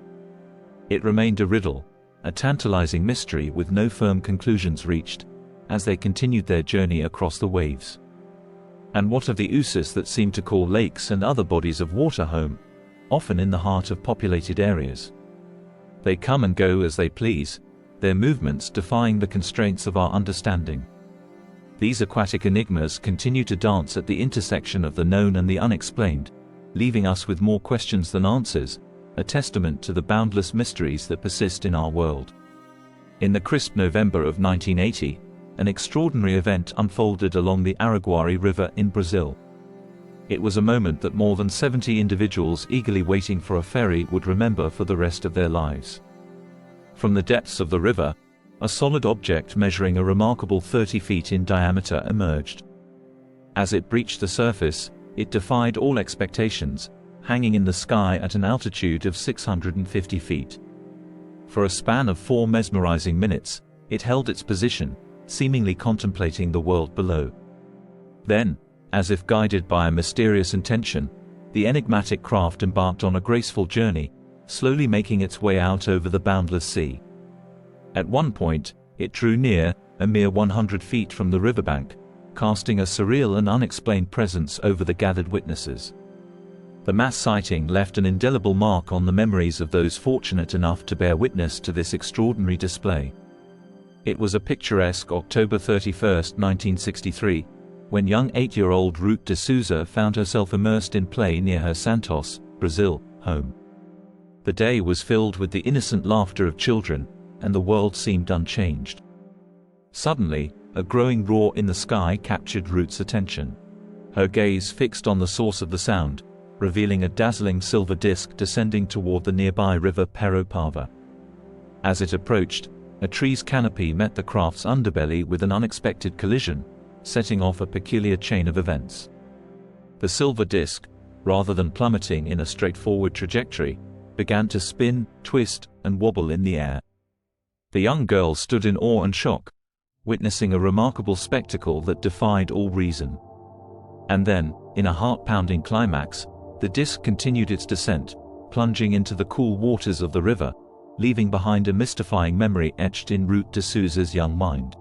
It remained a riddle, a tantalizing mystery with no firm conclusions reached, as they continued their journey across the waves. And what of the UFOs that seem to call lakes and other bodies of water home, often in the heart of populated areas? They come and go as they please, their movements defying the constraints of our understanding. These aquatic enigmas continue to dance at the intersection of the known and the unexplained, leaving us with more questions than answers, a testament to the boundless mysteries that persist in our world. In the crisp November of 1980, an extraordinary event unfolded along the Araguari River in Brazil. It was a moment that more than 70 individuals eagerly waiting for a ferry would remember for the rest of their lives. From the depths of the river, a solid object measuring a remarkable 30 feet in diameter emerged. As it breached the surface, it defied all expectations, hanging in the sky at an altitude of 650 feet. For a span of 4 mesmerizing minutes, it held its position, seemingly contemplating the world below. Then, as if guided by a mysterious intention, the enigmatic craft embarked on a graceful journey, slowly making its way out over the boundless sea. At one point, it drew near, a mere 100 feet from the riverbank, casting a surreal and unexplained presence over the gathered witnesses. The mass sighting left an indelible mark on the memories of those fortunate enough to bear witness to this extraordinary display. It was a picturesque October 31, 1963, when young 8-year-old Ruth de Souza found herself immersed in play near her Santos, Brazil, home. The day was filled with the innocent laughter of children, and the world seemed unchanged. Suddenly, a growing roar in the sky captured Ruth's attention. Her gaze fixed on the source of the sound, revealing a dazzling silver disc descending toward the nearby river Paropava. As it approached, a tree's canopy met the craft's underbelly with an unexpected collision, setting off a peculiar chain of events. The silver disc, rather than plummeting in a straightforward trajectory, began to spin, twist, and wobble in the air. The young girl stood in awe and shock, witnessing a remarkable spectacle that defied all reason. And then, in a heart-pounding climax, the disc continued its descent, plunging into the cool waters of the river, leaving behind a mystifying memory etched in Ruth de Souza's young mind.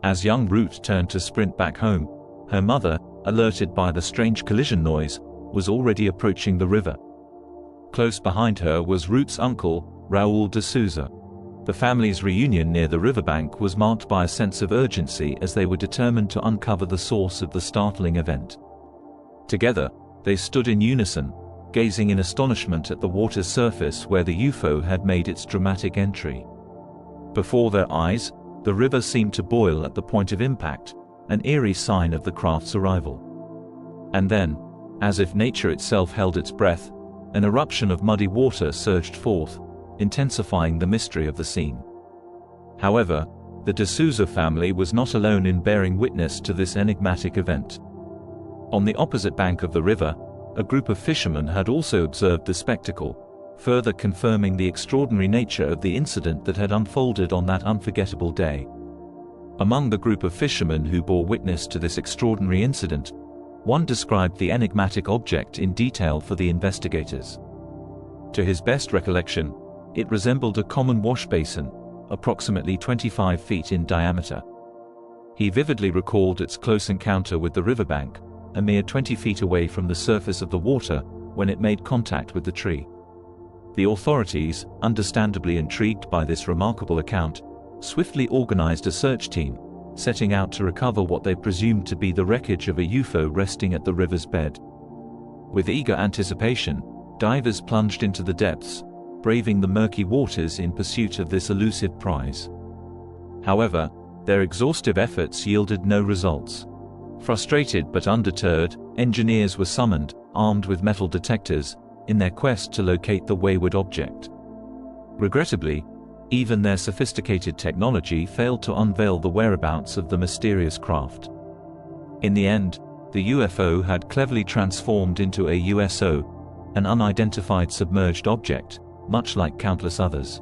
As young Ruth turned to sprint back home, her mother, alerted by the strange collision noise, was already approaching the river. Close behind her was Ruth's uncle, Raul de Souza. The family's reunion near the riverbank was marked by a sense of urgency as they were determined to uncover the source of the startling event. Together, they stood in unison, gazing in astonishment at the water's surface where the UFO had made its dramatic entry. Before their eyes, the river seemed to boil at the point of impact, an eerie sign of the craft's arrival. And then, as if nature itself held its breath, an eruption of muddy water surged forth, intensifying the mystery of the scene. However, the de Souza family was not alone in bearing witness to this enigmatic event. On the opposite bank of the river, a group of fishermen had also observed the spectacle, further confirming the extraordinary nature of the incident that had unfolded on that unforgettable day. Among the group of fishermen who bore witness to this extraordinary incident, one described the enigmatic object in detail for the investigators. To his best recollection, it resembled a common wash basin, approximately 25 feet in diameter. He vividly recalled its close encounter with the riverbank, a mere 20 feet away from the surface of the water, when it made contact with the tree. The authorities, understandably intrigued by this remarkable account, swiftly organized a search team, setting out to recover what they presumed to be the wreckage of a UFO resting at the river's bed. With eager anticipation, divers plunged into the depths, braving the murky waters in pursuit of this elusive prize. However, their exhaustive efforts yielded no results. Frustrated but undeterred, engineers were summoned, armed with metal detectors, in their quest to locate the wayward object. Regrettably, even their sophisticated technology failed to unveil the whereabouts of the mysterious craft. In the end, the UFO had cleverly transformed into a USO, an unidentified submerged object, much like countless others.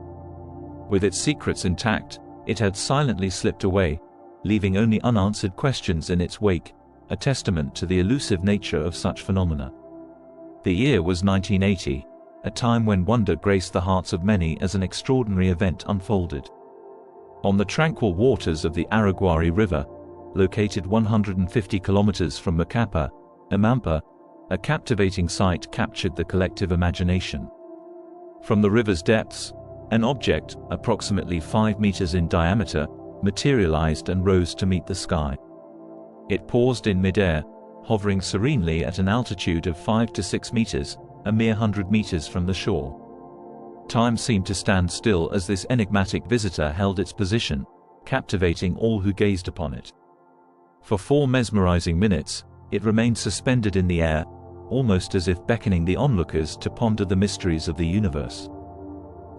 With its secrets intact, it had silently slipped away, leaving only unanswered questions in its wake, a testament to the elusive nature of such phenomena. The year was 1980, a time when wonder graced the hearts of many as an extraordinary event unfolded. On the tranquil waters of the Araguari River, located 150 kilometers from Macapa, Amampa, a captivating sight captured the collective imagination. From the river's depths, an object, approximately 5 meters in diameter, materialized and rose to meet the sky. It paused in midair, hovering serenely at an altitude of 5 to 6 meters, a mere 100 meters from the shore. Time seemed to stand still as this enigmatic visitor held its position, captivating all who gazed upon it. For 4 mesmerizing minutes, it remained suspended in the air, almost as if beckoning the onlookers to ponder the mysteries of the universe.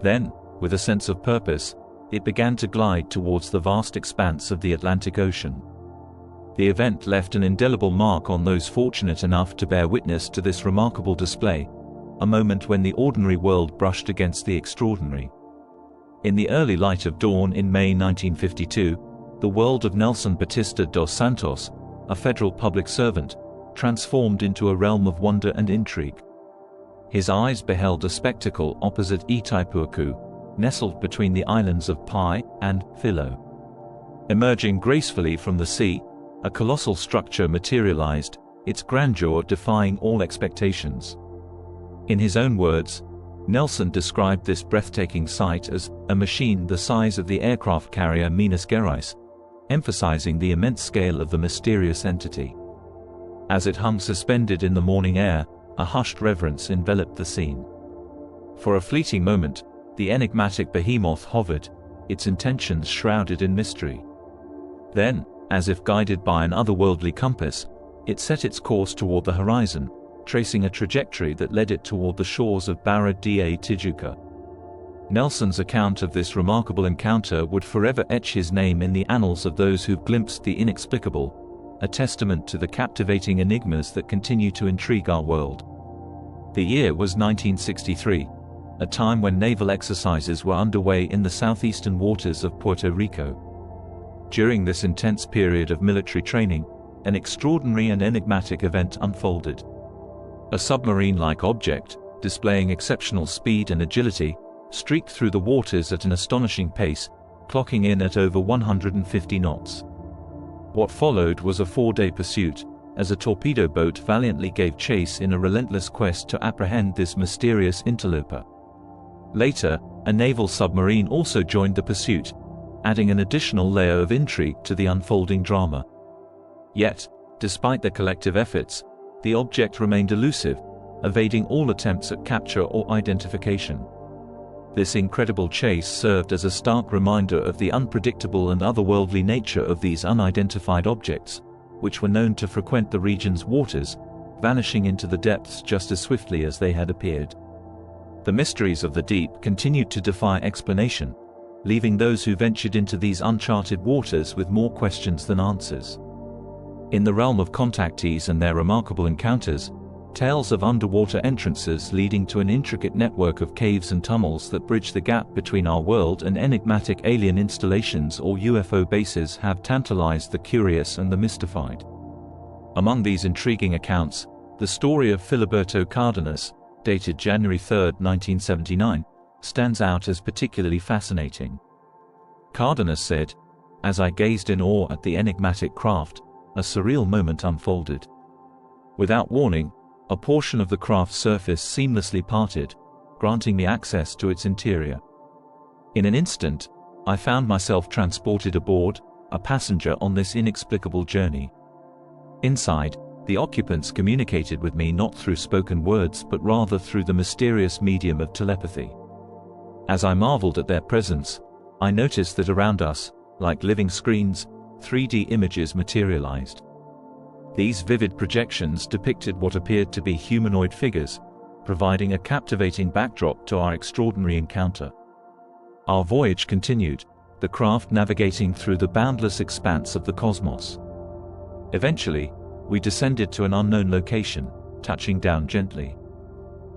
Then, with a sense of purpose, it began to glide towards the vast expanse of the Atlantic Ocean. The event left an indelible mark on those fortunate enough to bear witness to this remarkable display, a moment when the ordinary world brushed against the extraordinary. In the early light of dawn in May 1952, the world of Nelson Batista dos Santos, a federal public servant, transformed into a realm of wonder and intrigue. His eyes beheld a spectacle opposite Itaipuaku, nestled between the islands of Pai and Filo. Emerging gracefully from the sea, a colossal structure materialized, its grandeur defying all expectations. In his own words, Nelson described this breathtaking sight as a machine the size of the aircraft carrier Minas Gerais, emphasizing the immense scale of the mysterious entity. As it hung suspended in the morning air, a hushed reverence enveloped the scene. For a fleeting moment, the enigmatic behemoth hovered, its intentions shrouded in mystery. Then, as if guided by an otherworldly compass, it set its course toward the horizon, tracing a trajectory that led it toward the shores of Barra da Tijuca. Nelson's account of this remarkable encounter would forever etch his name in the annals of those who've glimpsed the inexplicable, a testament to the captivating enigmas that continue to intrigue our world. The year was 1963, a time when naval exercises were underway in the southeastern waters of Puerto Rico. During this intense period of military training, an extraordinary and enigmatic event unfolded. A submarine-like object, displaying exceptional speed and agility, streaked through the waters at an astonishing pace, clocking in at over 150 knots. What followed was a 4-day pursuit, as a torpedo boat valiantly gave chase in a relentless quest to apprehend this mysterious interloper. Later, a naval submarine also joined the pursuit, adding an additional layer of intrigue to the unfolding drama. Yet, despite their collective efforts, the object remained elusive, evading all attempts at capture or identification. This incredible chase served as a stark reminder of the unpredictable and otherworldly nature of these unidentified objects, which were known to frequent the region's waters, vanishing into the depths just as swiftly as they had appeared. The mysteries of the deep continued to defy explanation, leaving those who ventured into these uncharted waters with more questions than answers. In the realm of contactees and their remarkable encounters, tales of underwater entrances leading to an intricate network of caves and tunnels that bridge the gap between our world and enigmatic alien installations or UFO bases have tantalized the curious and the mystified. Among these intriguing accounts, the story of Filiberto Cardenas, dated January 3, 1979, stands out as particularly fascinating. Cardenas said. As I gazed in awe at the enigmatic craft, a surreal moment unfolded. Without warning, a portion of the craft's surface seamlessly parted, granting me access to its interior. In an instant, I found myself transported aboard, a passenger on this inexplicable journey. Inside, the occupants communicated with me not through spoken words but rather through the mysterious medium of telepathy. As I marveled at their presence, I noticed that around us, like living screens, 3D images materialized. These vivid projections depicted what appeared to be humanoid figures, providing a captivating backdrop to our extraordinary encounter. Our voyage continued, the craft navigating through the boundless expanse of the cosmos. Eventually, we descended to an unknown location, touching down gently.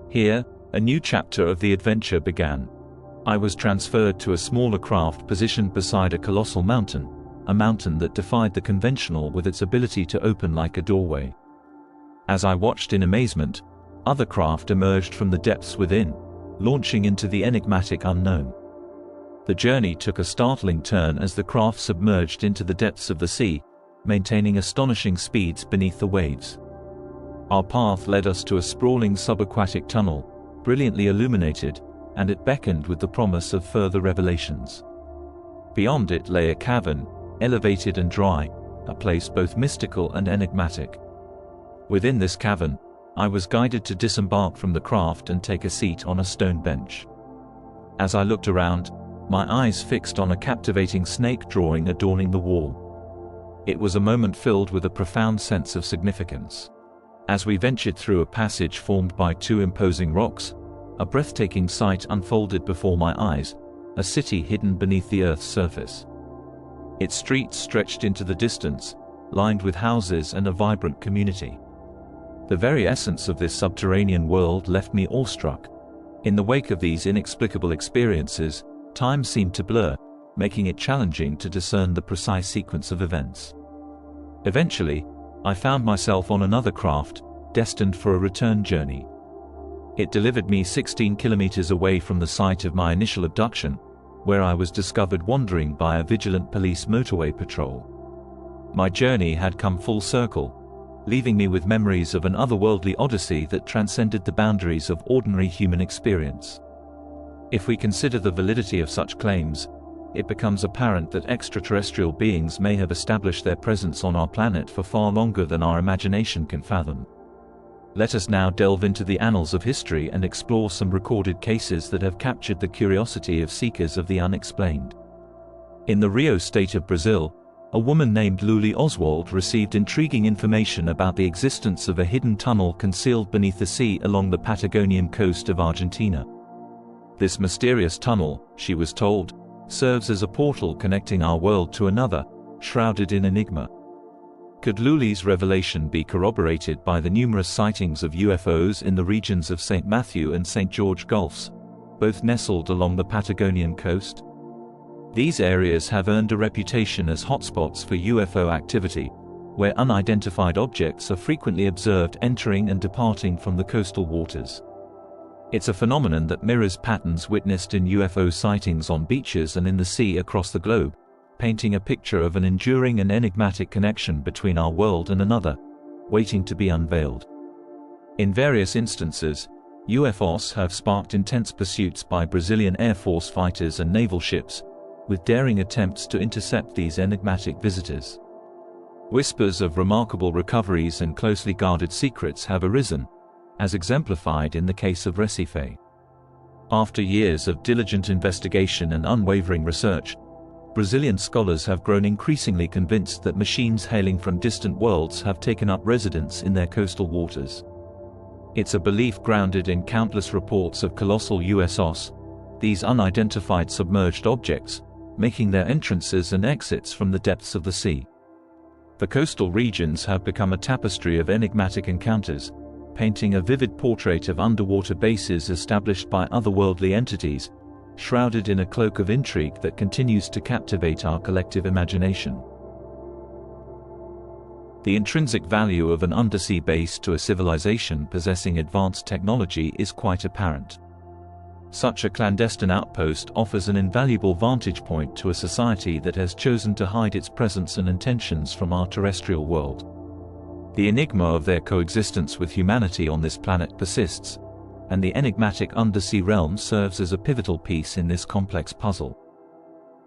Here, a new chapter of the adventure began. I was transferred to a smaller craft positioned beside a colossal mountain, a mountain that defied the conventional with its ability to open like a doorway. As I watched in amazement, other craft emerged from the depths within, launching into the enigmatic unknown. The journey took a startling turn as the craft submerged into the depths of the sea, maintaining astonishing speeds beneath the waves. Our path led us to a sprawling subaquatic tunnel, brilliantly illuminated, and it beckoned with the promise of further revelations. Beyond it lay a cavern, elevated and dry, a place both mystical and enigmatic. Within this cavern, I was guided to disembark from the craft and take a seat on a stone bench. As I looked around, my eyes fixed on a captivating snake drawing adorning the wall. It was a moment filled with a profound sense of significance. As we ventured through a passage formed by two imposing rocks, a breathtaking sight unfolded before my eyes, a city hidden beneath the Earth's surface. Its streets stretched into the distance, lined with houses and a vibrant community. The very essence of this subterranean world left me awestruck. In the wake of these inexplicable experiences, time seemed to blur, making it challenging to discern the precise sequence of events. Eventually, I found myself on another craft, destined for a return journey. It delivered me 16 kilometers away from the site of my initial abduction, where I was discovered wandering by a vigilant police motorway patrol. My journey had come full circle, leaving me with memories of an otherworldly odyssey that transcended the boundaries of ordinary human experience. If we consider the validity of such claims, it becomes apparent that extraterrestrial beings may have established their presence on our planet for far longer than our imagination can fathom. Let us now delve into the annals of history and explore some recorded cases that have captured the curiosity of seekers of the unexplained. In the Rio state of Brazil, a woman named Luli Oswald received intriguing information about the existence of a hidden tunnel concealed beneath the sea along the Patagonian coast of Argentina. This mysterious tunnel, she was told, serves as a portal connecting our world to another, shrouded in enigma. Could Luli's revelation be corroborated by the numerous sightings of UFOs in the regions of St. Matthew and St. George Gulfs, both nestled along the Patagonian coast? These areas have earned a reputation as hotspots for UFO activity, where unidentified objects are frequently observed entering and departing from the coastal waters. It's a phenomenon that mirrors patterns witnessed in UFO sightings on beaches and in the sea across the globe, painting a picture of an enduring and enigmatic connection between our world and another, waiting to be unveiled. In various instances, UFOs have sparked intense pursuits by Brazilian Air Force fighters and naval ships, with daring attempts to intercept these enigmatic visitors. Whispers of remarkable recoveries and closely guarded secrets have arisen, as exemplified in the case of Recife. After years of diligent investigation and unwavering research, Brazilian scholars have grown increasingly convinced that machines hailing from distant worlds have taken up residence in their coastal waters. It's a belief grounded in countless reports of colossal UFOs, these unidentified submerged objects, making their entrances and exits from the depths of the sea. The coastal regions have become a tapestry of enigmatic encounters, painting a vivid portrait of underwater bases established by otherworldly entities, shrouded in a cloak of intrigue that continues to captivate our collective imagination. The intrinsic value of an undersea base to a civilization possessing advanced technology is quite apparent. Such a clandestine outpost offers an invaluable vantage point to a society that has chosen to hide its presence and intentions from our terrestrial world. The enigma of their coexistence with humanity on this planet persists, and the enigmatic undersea realm serves as a pivotal piece in this complex puzzle.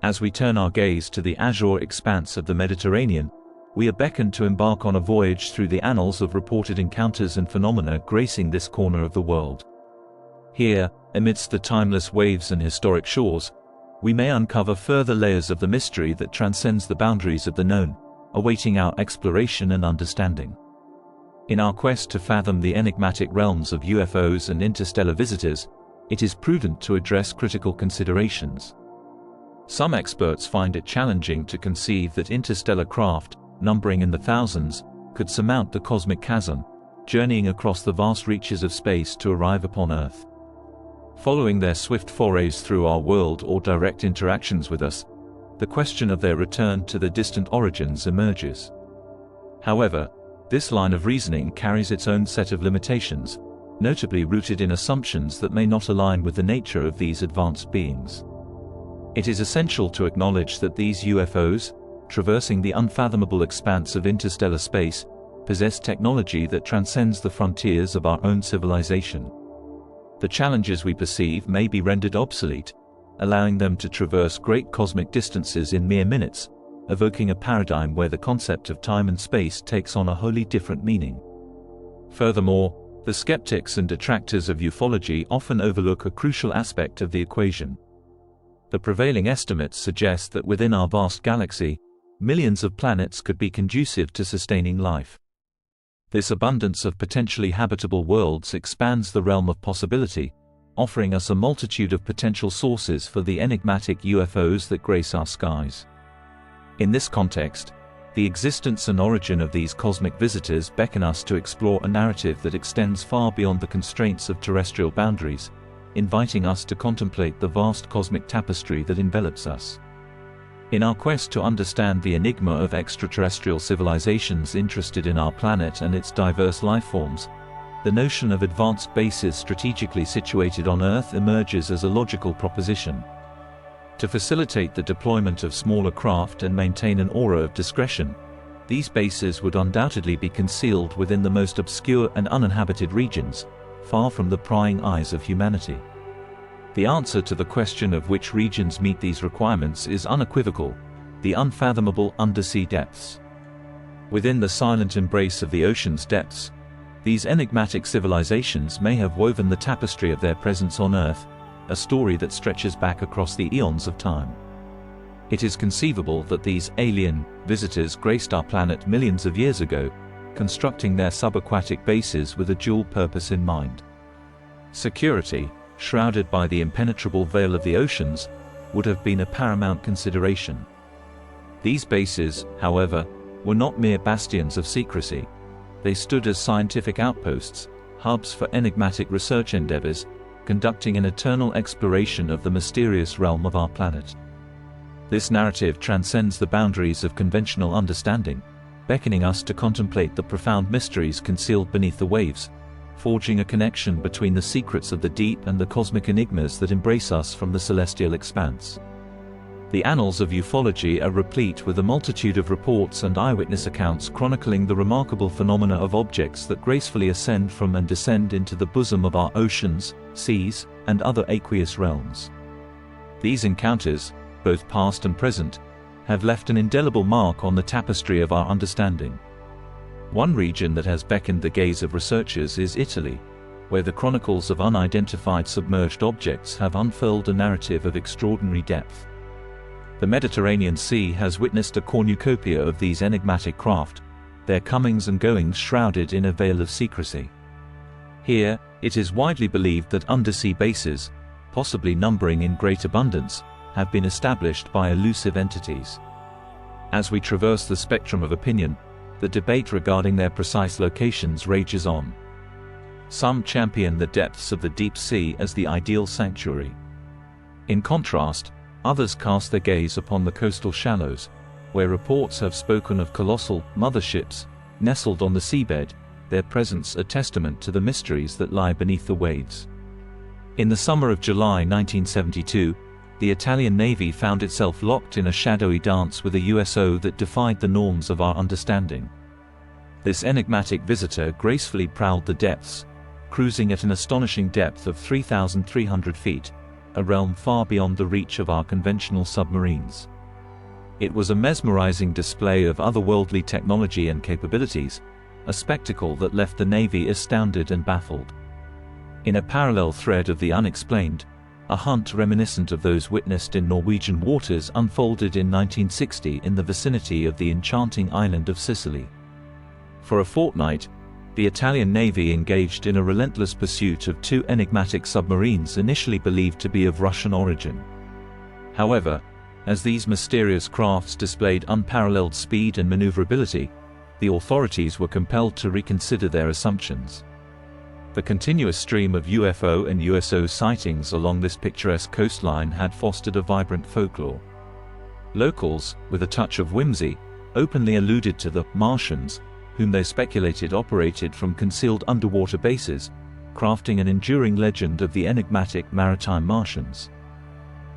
As we turn our gaze to the azure expanse of the Mediterranean, we are beckoned to embark on a voyage through the annals of reported encounters and phenomena gracing this corner of the world. Here, amidst the timeless waves and historic shores, we may uncover further layers of the mystery that transcends the boundaries of the known, awaiting our exploration and understanding. In our quest to fathom the enigmatic realms of UFOs and interstellar visitors, it is prudent to address critical considerations. Some experts find it challenging to conceive that interstellar craft, numbering in the thousands, could surmount the cosmic chasm, journeying across the vast reaches of space to arrive upon Earth. Following their swift forays through our world or direct interactions with us, the question of their return to the distant origins emerges. However, this line of reasoning carries its own set of limitations, notably rooted in assumptions that may not align with the nature of these advanced beings. It is essential to acknowledge that these UFOs, traversing the unfathomable expanse of interstellar space, possess technology that transcends the frontiers of our own civilization. The challenges we perceive may be rendered obsolete, allowing them to traverse great cosmic distances in mere minutes, evoking a paradigm where the concept of time and space takes on a wholly different meaning. Furthermore, the skeptics and detractors of ufology often overlook a crucial aspect of the equation. The prevailing estimates suggest that within our vast galaxy, millions of planets could be conducive to sustaining life. This abundance of potentially habitable worlds expands the realm of possibility, offering us a multitude of potential sources for the enigmatic UFOs that grace our skies. In this context, the existence and origin of these cosmic visitors beckon us to explore a narrative that extends far beyond the constraints of terrestrial boundaries, inviting us to contemplate the vast cosmic tapestry that envelops us. In our quest to understand the enigma of extraterrestrial civilizations interested in our planet and its diverse lifeforms, the notion of advanced bases strategically situated on Earth emerges as a logical proposition. To facilitate the deployment of smaller craft and maintain an aura of discretion, these bases would undoubtedly be concealed within the most obscure and uninhabited regions, far from the prying eyes of humanity. The answer to the question of which regions meet these requirements is unequivocal: the unfathomable undersea depths. Within the silent embrace of the ocean's depths, these enigmatic civilizations may have woven the tapestry of their presence on Earth, a story that stretches back across the eons of time. It is conceivable that these alien visitors graced our planet millions of years ago, constructing their subaquatic bases with a dual purpose in mind. Security, shrouded by the impenetrable veil of the oceans, would have been a paramount consideration. These bases, however, were not mere bastions of secrecy. They stood as scientific outposts, hubs for enigmatic research endeavors, conducting an eternal exploration of the mysterious realm of our planet. This narrative transcends the boundaries of conventional understanding, beckoning us to contemplate the profound mysteries concealed beneath the waves, forging a connection between the secrets of the deep and the cosmic enigmas that embrace us from the celestial expanse. The annals of ufology are replete with a multitude of reports and eyewitness accounts chronicling the remarkable phenomena of objects that gracefully ascend from and descend into the bosom of our oceans, seas, and other aqueous realms. These encounters, both past and present, have left an indelible mark on the tapestry of our understanding. One region that has beckoned the gaze of researchers is Italy, where the chronicles of unidentified submerged objects have unfurled a narrative of extraordinary depth. The Mediterranean Sea has witnessed a cornucopia of these enigmatic craft, their comings and goings shrouded in a veil of secrecy. Here, it is widely believed that undersea bases, possibly numbering in great abundance, have been established by elusive entities. As we traverse the spectrum of opinion, the debate regarding their precise locations rages on. Some champion the depths of the deep sea as the ideal sanctuary. In contrast, others cast their gaze upon the coastal shallows, where reports have spoken of colossal motherships nestled on the seabed, their presence a testament to the mysteries that lie beneath the waves. In the summer of July 1972, the Italian Navy found itself locked in a shadowy dance with a USO that defied the norms of our understanding. This enigmatic visitor gracefully prowled the depths, cruising at an astonishing depth of 3,300 feet, a realm far beyond the reach of our conventional submarines. It was a mesmerizing display of otherworldly technology and capabilities, a spectacle that left the Navy astounded and baffled. In a parallel thread of the unexplained, a hunt reminiscent of those witnessed in Norwegian waters unfolded in 1960 in the vicinity of the enchanting island of Sicily. For a fortnight, the Italian Navy engaged in a relentless pursuit of two enigmatic submarines initially believed to be of Russian origin. However, as these mysterious crafts displayed unparalleled speed and maneuverability, the authorities were compelled to reconsider their assumptions. The continuous stream of UFO and USO sightings along this picturesque coastline had fostered a vibrant folklore. Locals, with a touch of whimsy, openly alluded to the Martians, whom they speculated operated from concealed underwater bases, crafting an enduring legend of the enigmatic maritime Martians.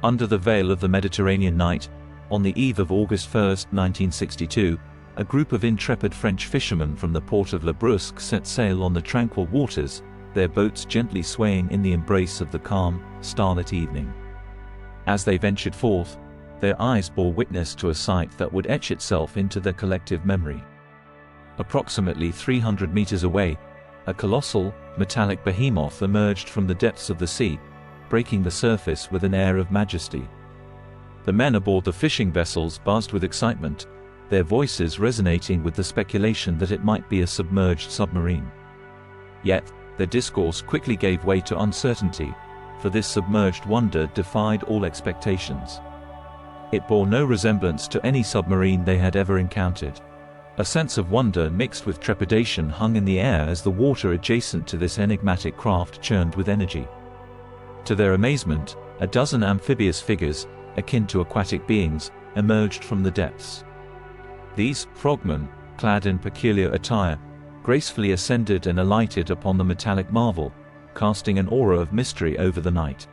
Under the veil of the Mediterranean night, on the eve of August 1, 1962, a group of intrepid French fishermen from the port of Le Brusque set sail on the tranquil waters, their boats gently swaying in the embrace of the calm, starlit evening. As they ventured forth, their eyes bore witness to a sight that would etch itself into their collective memory. Approximately 300 meters away, a colossal, metallic behemoth emerged from the depths of the sea, breaking the surface with an air of majesty. The men aboard the fishing vessels buzzed with excitement, their voices resonating with the speculation that it might be a submerged submarine. Yet, their discourse quickly gave way to uncertainty, for this submerged wonder defied all expectations. It bore no resemblance to any submarine they had ever encountered. A sense of wonder mixed with trepidation hung in the air as the water adjacent to this enigmatic craft churned with energy. To their amazement, a dozen amphibious figures, akin to aquatic beings, emerged from the depths. These frogmen, clad in peculiar attire, gracefully ascended and alighted upon the metallic marvel, casting an aura of mystery over the night.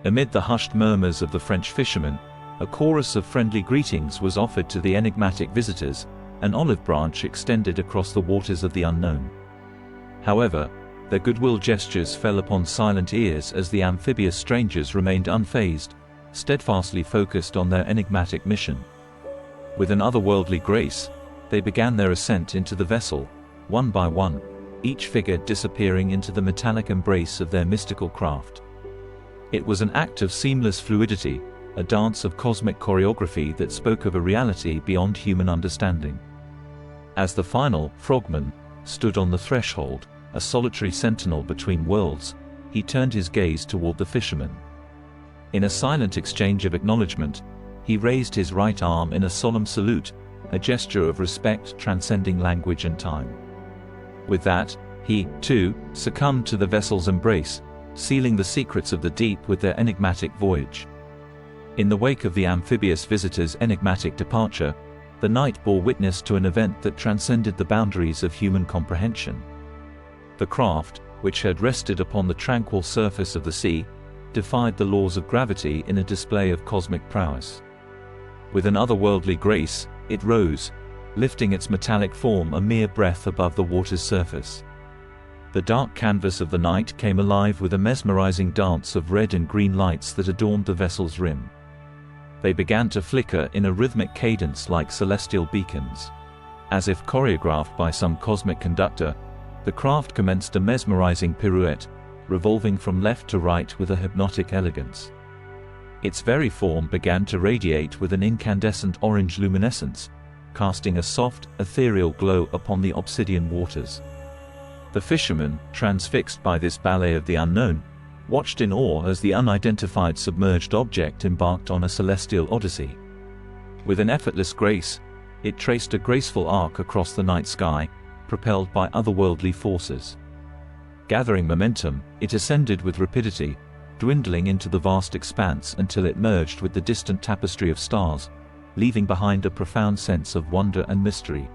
Amid the hushed murmurs of the French fishermen, a chorus of friendly greetings was offered to the enigmatic visitors, an olive branch extended across the waters of the unknown. However, their goodwill gestures fell upon silent ears as the amphibious strangers remained unfazed, steadfastly focused on their enigmatic mission. With an otherworldly grace, they began their ascent into the vessel, one by one, each figure disappearing into the metallic embrace of their mystical craft. It was an act of seamless fluidity, a dance of cosmic choreography that spoke of a reality beyond human understanding. As the final frogman stood on the threshold, a solitary sentinel between worlds, he turned his gaze toward the fishermen. In a silent exchange of acknowledgement, he raised his right arm in a solemn salute, a gesture of respect transcending language and time. With that, he, too, succumbed to the vessel's embrace, sealing the secrets of the deep with their enigmatic voyage. In the wake of the amphibious visitor's enigmatic departure, the night bore witness to an event that transcended the boundaries of human comprehension. The craft, which had rested upon the tranquil surface of the sea, defied the laws of gravity in a display of cosmic prowess. With an otherworldly grace, it rose, lifting its metallic form a mere breath above the water's surface. The dark canvas of the night came alive with a mesmerizing dance of red and green lights that adorned the vessel's rim. They began to flicker in a rhythmic cadence like celestial beacons. As if choreographed by some cosmic conductor, the craft commenced a mesmerizing pirouette, revolving from left to right with a hypnotic elegance. Its very form began to radiate with an incandescent orange luminescence, casting a soft, ethereal glow upon the obsidian waters. The fishermen, transfixed by this ballet of the unknown, watched in awe as the unidentified submerged object embarked on a celestial odyssey. With an effortless grace, it traced a graceful arc across the night sky, propelled by otherworldly forces. Gathering momentum, it ascended with rapidity, dwindling into the vast expanse until it merged with the distant tapestry of stars, leaving behind a profound sense of wonder and mystery.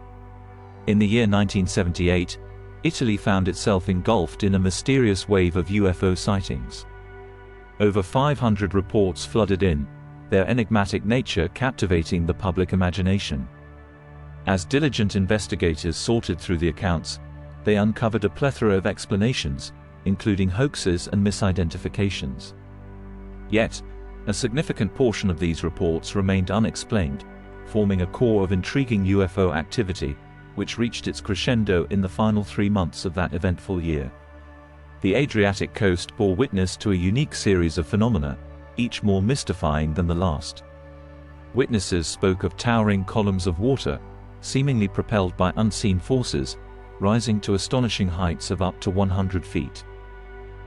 In the year 1978, Italy found itself engulfed in a mysterious wave of UFO sightings. Over 500 reports flooded in, their enigmatic nature captivating the public imagination. As diligent investigators sorted through the accounts, they uncovered a plethora of explanations, including hoaxes and misidentifications. Yet, a significant portion of these reports remained unexplained, forming a core of intriguing UFO activity, which reached its crescendo in the final 3 months of that eventful year. The Adriatic coast bore witness to a unique series of phenomena, each more mystifying than the last. Witnesses spoke of towering columns of water, seemingly propelled by unseen forces, rising to astonishing heights of up to 100 feet.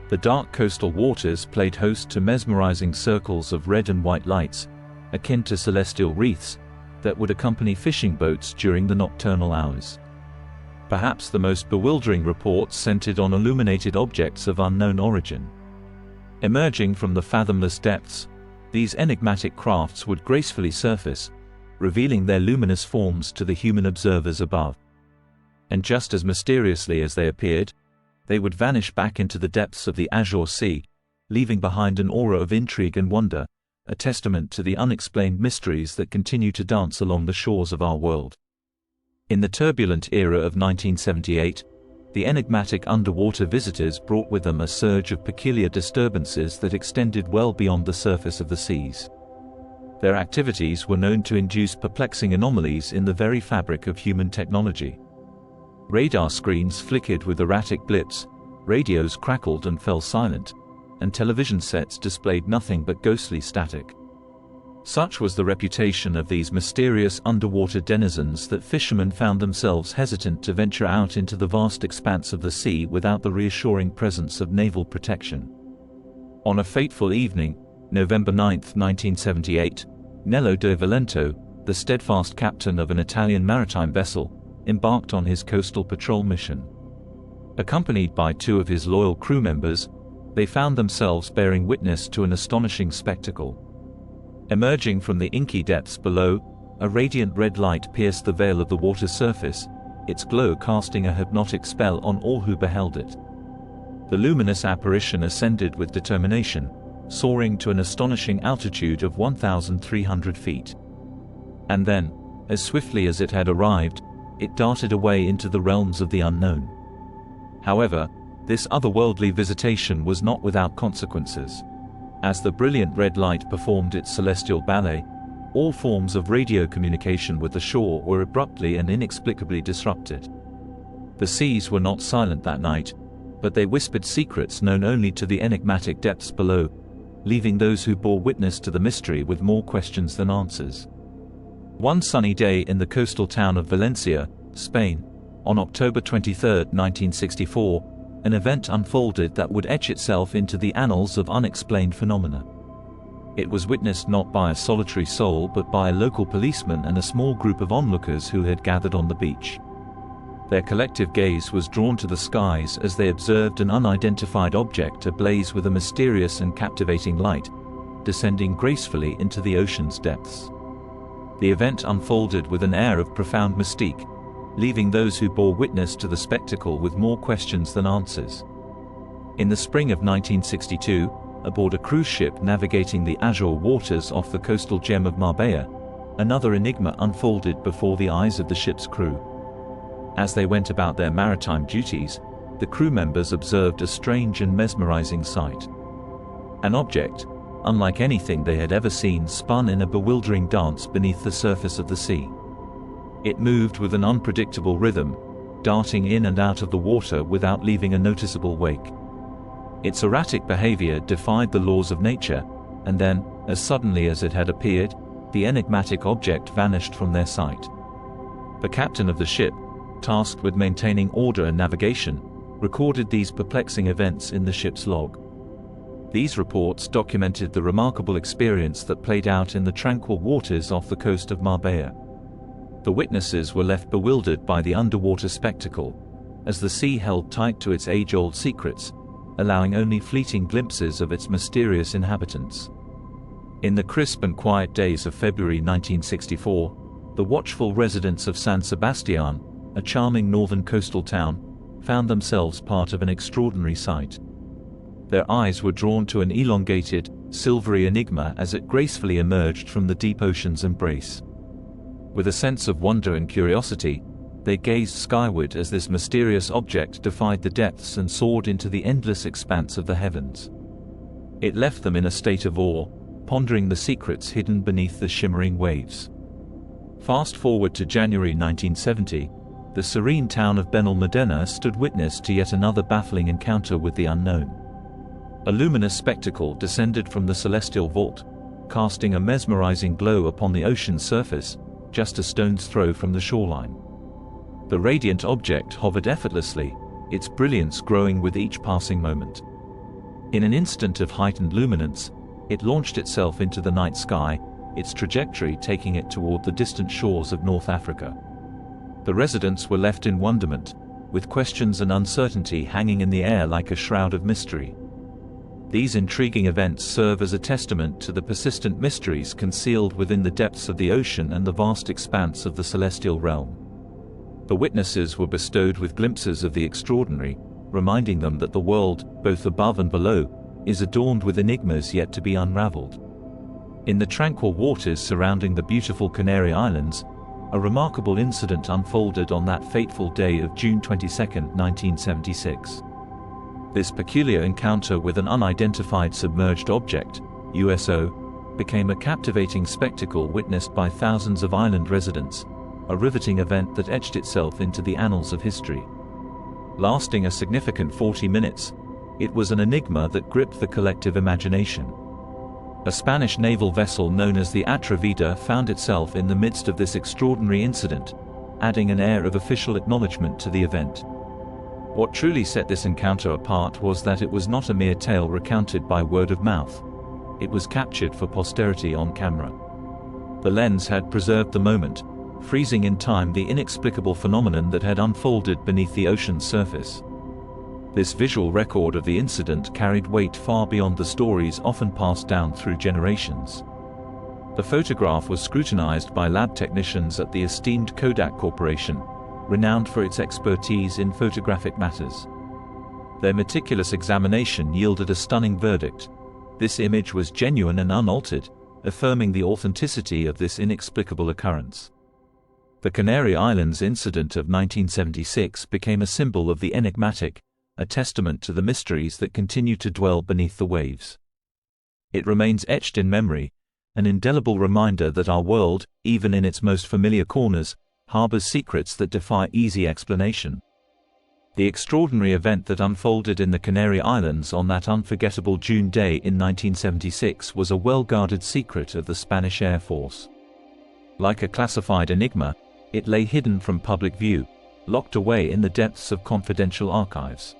The dark coastal waters played host to mesmerizing circles of red and white lights, akin to celestial wreaths, that would accompany fishing boats during the nocturnal hours. Perhaps the most bewildering reports centered on illuminated objects of unknown origin. Emerging from the fathomless depths, these enigmatic crafts would gracefully surface, revealing their luminous forms to the human observers above. And just as mysteriously as they appeared, they would vanish back into the depths of the azure sea, leaving behind an aura of intrigue and wonder, a testament to the unexplained mysteries that continue to dance along the shores of our world. In the turbulent era of 1978, the enigmatic underwater visitors brought with them a surge of peculiar disturbances that extended well beyond the surface of the seas. Their activities were known to induce perplexing anomalies in the very fabric of human technology. Radar screens flickered with erratic blips, radios crackled and fell silent, and television sets displayed nothing but ghostly static. Such was the reputation of these mysterious underwater denizens that fishermen found themselves hesitant to venture out into the vast expanse of the sea without the reassuring presence of naval protection. On a fateful evening, November 9, 1978, Nello de Valento, the steadfast captain of an Italian maritime vessel, embarked on his coastal patrol mission. Accompanied by 2 of his loyal crew members, they found themselves bearing witness to an astonishing spectacle. Emerging from the inky depths below, a radiant red light pierced the veil of the water's surface, its glow casting a hypnotic spell on all who beheld it. The luminous apparition ascended with determination, soaring to an astonishing altitude of 1,300 feet. And then, as swiftly as it had arrived, it darted away into the realms of the unknown. However, this otherworldly visitation was not without consequences. As the brilliant red light performed its celestial ballet, all forms of radio communication with the shore were abruptly and inexplicably disrupted. The seas were not silent that night, but they whispered secrets known only to the enigmatic depths below, leaving those who bore witness to the mystery with more questions than answers. One sunny day in the coastal town of Valencia, Spain, on October 23, 1964, an event unfolded that would etch itself into the annals of unexplained phenomena. It was witnessed not by a solitary soul but by a local policeman and a small group of onlookers who had gathered on the beach. Their collective gaze was drawn to the skies as they observed an unidentified object ablaze with a mysterious and captivating light, descending gracefully into the ocean's depths. The event unfolded with an air of profound mystique, leaving those who bore witness to the spectacle with more questions than answers. In the spring of 1962, aboard a cruise ship navigating the azure waters off the coastal gem of Marbella, another enigma unfolded before the eyes of the ship's crew. As they went about their maritime duties, the crew members observed a strange and mesmerizing sight. An object, unlike anything they had ever seen, spun in a bewildering dance beneath the surface of the sea. It moved with an unpredictable rhythm, darting in and out of the water without leaving a noticeable wake. Its erratic behavior defied the laws of nature, and then, as suddenly as it had appeared, the enigmatic object vanished from their sight. The captain of the ship, tasked with maintaining order and navigation, recorded these perplexing events in the ship's log. These reports documented the remarkable experience that played out in the tranquil waters off the coast of Marbella. The witnesses were left bewildered by the underwater spectacle, as the sea held tight to its age-old secrets, allowing only fleeting glimpses of its mysterious inhabitants. In the crisp and quiet days of February 1964, the watchful residents of San Sebastián, a charming northern coastal town, found themselves part of an extraordinary sight. Their eyes were drawn to an elongated, silvery enigma as it gracefully emerged from the deep ocean's embrace. With a sense of wonder and curiosity, they gazed skyward as this mysterious object defied the depths and soared into the endless expanse of the heavens. It left them in a state of awe, pondering the secrets hidden beneath the shimmering waves. Fast forward to January 1970, the serene town of Ben el-Medina stood witness to yet another baffling encounter with the unknown. A luminous spectacle descended from the celestial vault, casting a mesmerizing glow upon the ocean's surface, just a stone's throw from the shoreline. The radiant object hovered effortlessly, its brilliance growing with each passing moment. In an instant of heightened luminance, it launched itself into the night sky, its trajectory taking it toward the distant shores of North Africa. The residents were left in wonderment, with questions and uncertainty hanging in the air like a shroud of mystery. These intriguing events serve as a testament to the persistent mysteries concealed within the depths of the ocean and the vast expanse of the celestial realm. The witnesses were bestowed with glimpses of the extraordinary, reminding them that the world, both above and below, is adorned with enigmas yet to be unraveled. In the tranquil waters surrounding the beautiful Canary Islands, a remarkable incident unfolded on that fateful day of June 22, 1976. This peculiar encounter with an unidentified submerged object, USO, became a captivating spectacle witnessed by thousands of island residents, a riveting event that etched itself into the annals of history. Lasting a significant 40 minutes, it was an enigma that gripped the collective imagination. A Spanish naval vessel known as the Atrevida found itself in the midst of this extraordinary incident, adding an air of official acknowledgement to the event. What truly set this encounter apart was that it was not a mere tale recounted by word of mouth. It was captured for posterity on camera. The lens had preserved the moment, freezing in time the inexplicable phenomenon that had unfolded beneath the ocean's surface. This visual record of the incident carried weight far beyond the stories often passed down through generations. The photograph was scrutinized by lab technicians at the esteemed Kodak Corporation, renowned for its expertise in photographic matters. Their meticulous examination yielded a stunning verdict. This image was genuine and unaltered, affirming the authenticity of this inexplicable occurrence. The Canary Islands incident of 1976 became a symbol of the enigmatic, a testament to the mysteries that continue to dwell beneath the waves. It remains etched in memory, an indelible reminder that our world, even in its most familiar corners, harbors secrets that defy easy explanation. The extraordinary event that unfolded in the Canary Islands on that unforgettable June day in 1976 was a well-guarded secret of the Spanish Air Force. Like a classified enigma, it lay hidden from public view, locked away in the depths of confidential archives.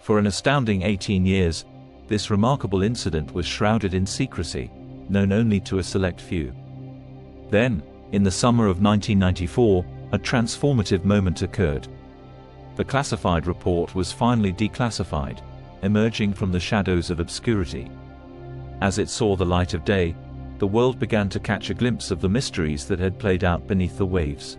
For an astounding 18 years, this remarkable incident was shrouded in secrecy, known only to a select few. Then, in the summer of 1994, a transformative moment occurred. The classified report was finally declassified, emerging from the shadows of obscurity. As it saw the light of day, the world began to catch a glimpse of the mysteries that had played out beneath the waves.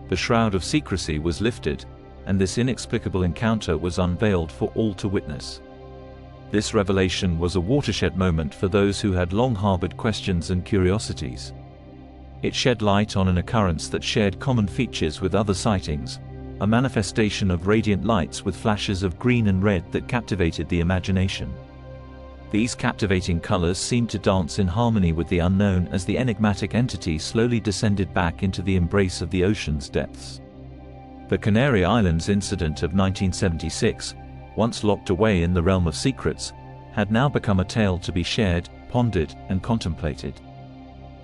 The shroud of secrecy was lifted, and this inexplicable encounter was unveiled for all to witness. This revelation was a watershed moment for those who had long harbored questions and curiosities. It shed light on an occurrence that shared common features with other sightings, a manifestation of radiant lights with flashes of green and red that captivated the imagination. These captivating colors seemed to dance in harmony with the unknown as the enigmatic entity slowly descended back into the embrace of the ocean's depths. The Canary Islands incident of 1976, once locked away in the realm of secrets, had now become a tale to be shared, pondered, and contemplated.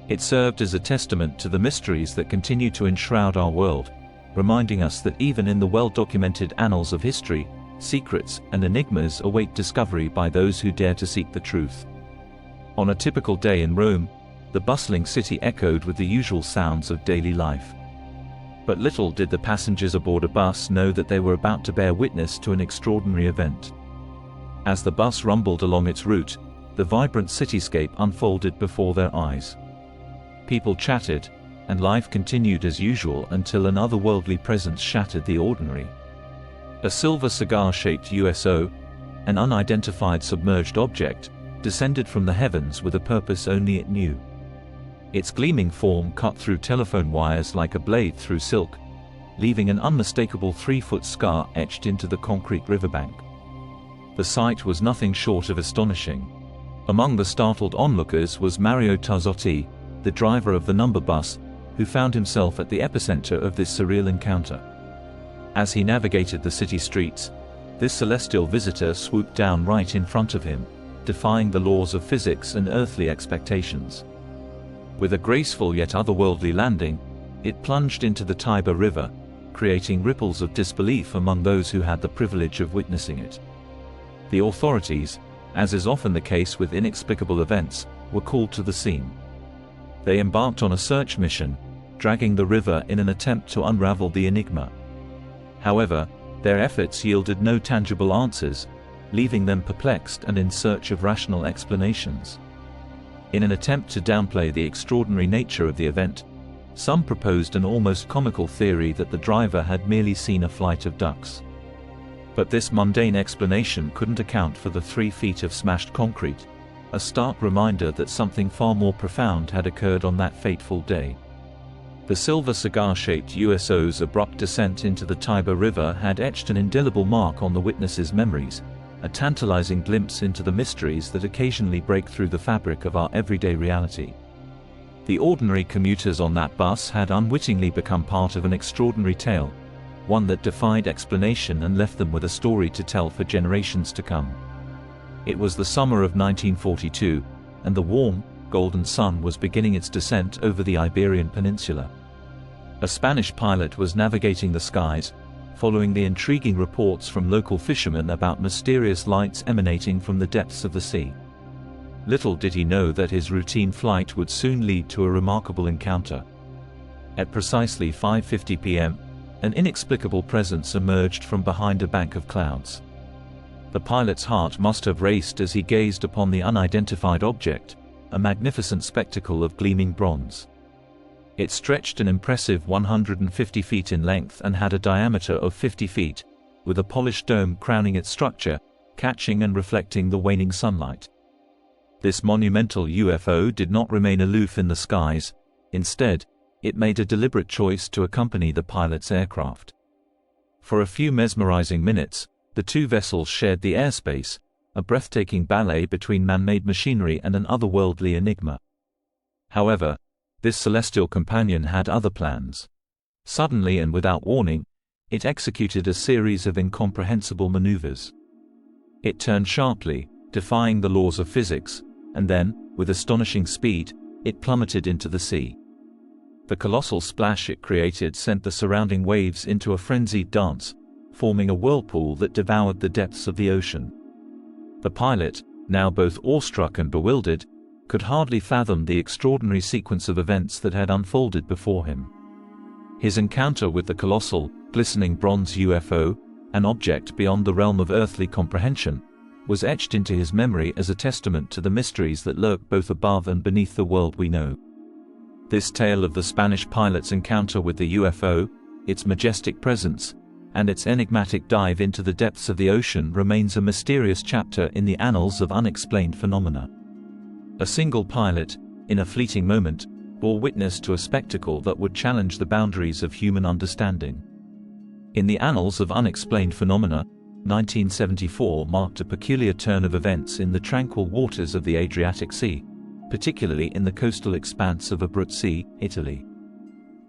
It served as a testament to the mysteries that continue to enshroud our world, reminding us that even in the well-documented annals of history, secrets and enigmas await discovery by those who dare to seek the truth. On a typical day in Rome, the bustling city echoed with the usual sounds of daily life. But little did the passengers aboard a bus know that they were about to bear witness to an extraordinary event. As the bus rumbled along its route, the vibrant cityscape unfolded before their eyes. People chatted, and life continued as usual until an otherworldly presence shattered the ordinary. A silver cigar-shaped USO, an unidentified submerged object, descended from the heavens with a purpose only it knew. Its gleaming form cut through telephone wires like a blade through silk, leaving an unmistakable 3-foot scar etched into the concrete riverbank. The sight was nothing short of astonishing. Among the startled onlookers was Mario Tazzotti, the driver of the number bus, who found himself at the epicenter of this surreal encounter. As he navigated the city streets, this celestial visitor swooped down right in front of him, defying the laws of physics and earthly expectations. With a graceful yet otherworldly landing, it plunged into the Tiber River, creating ripples of disbelief among those who had the privilege of witnessing it. The authorities, as is often the case with inexplicable events, were called to the scene. They embarked on a search mission, dragging the river in an attempt to unravel the enigma. However, their efforts yielded no tangible answers, leaving them perplexed and in search of rational explanations. In an attempt to downplay the extraordinary nature of the event, some proposed an almost comical theory that the driver had merely seen a flight of ducks. But this mundane explanation couldn't account for the 3 feet of smashed concrete, a stark reminder that something far more profound had occurred on that fateful day. The silver cigar-shaped USO's abrupt descent into the Tiber River had etched an indelible mark on the witnesses' memories, a tantalizing glimpse into the mysteries that occasionally break through the fabric of our everyday reality. The ordinary commuters on that bus had unwittingly become part of an extraordinary tale, one that defied explanation and left them with a story to tell for generations to come. It was the summer of 1942, and the warm, golden sun was beginning its descent over the Iberian Peninsula. A Spanish pilot was navigating the skies, following the intriguing reports from local fishermen about mysterious lights emanating from the depths of the sea. Little did he know that his routine flight would soon lead to a remarkable encounter. At precisely 5:50 p.m., an inexplicable presence emerged from behind a bank of clouds. The pilot's heart must have raced as he gazed upon the unidentified object, a magnificent spectacle of gleaming bronze. It stretched an impressive 150 feet in length and had a diameter of 50 feet, with a polished dome crowning its structure, catching and reflecting the waning sunlight. This monumental UFO did not remain aloof in the skies. Instead, it made a deliberate choice to accompany the pilot's aircraft. For a few mesmerizing minutes, the two vessels shared the airspace, a breathtaking ballet between man-made machinery and an otherworldly enigma. However, this celestial companion had other plans. Suddenly and without warning, it executed a series of incomprehensible maneuvers. It turned sharply, defying the laws of physics, and then, with astonishing speed, it plummeted into the sea. The colossal splash it created sent the surrounding waves into a frenzied dance, forming a whirlpool that devoured the depths of the ocean. The pilot, now both awestruck and bewildered, could hardly fathom the extraordinary sequence of events that had unfolded before him. His encounter with the colossal, glistening bronze UFO, an object beyond the realm of earthly comprehension, was etched into his memory as a testament to the mysteries that lurk both above and beneath the world we know. This tale of the Spanish pilot's encounter with the UFO, its majestic presence, and its enigmatic dive into the depths of the ocean remains a mysterious chapter in the annals of unexplained phenomena. A single pilot, in a fleeting moment, bore witness to a spectacle that would challenge the boundaries of human understanding. In the annals of unexplained phenomena, 1974 marked a peculiar turn of events in the tranquil waters of the Adriatic Sea, particularly in the coastal expanse of Abruzzi, Italy.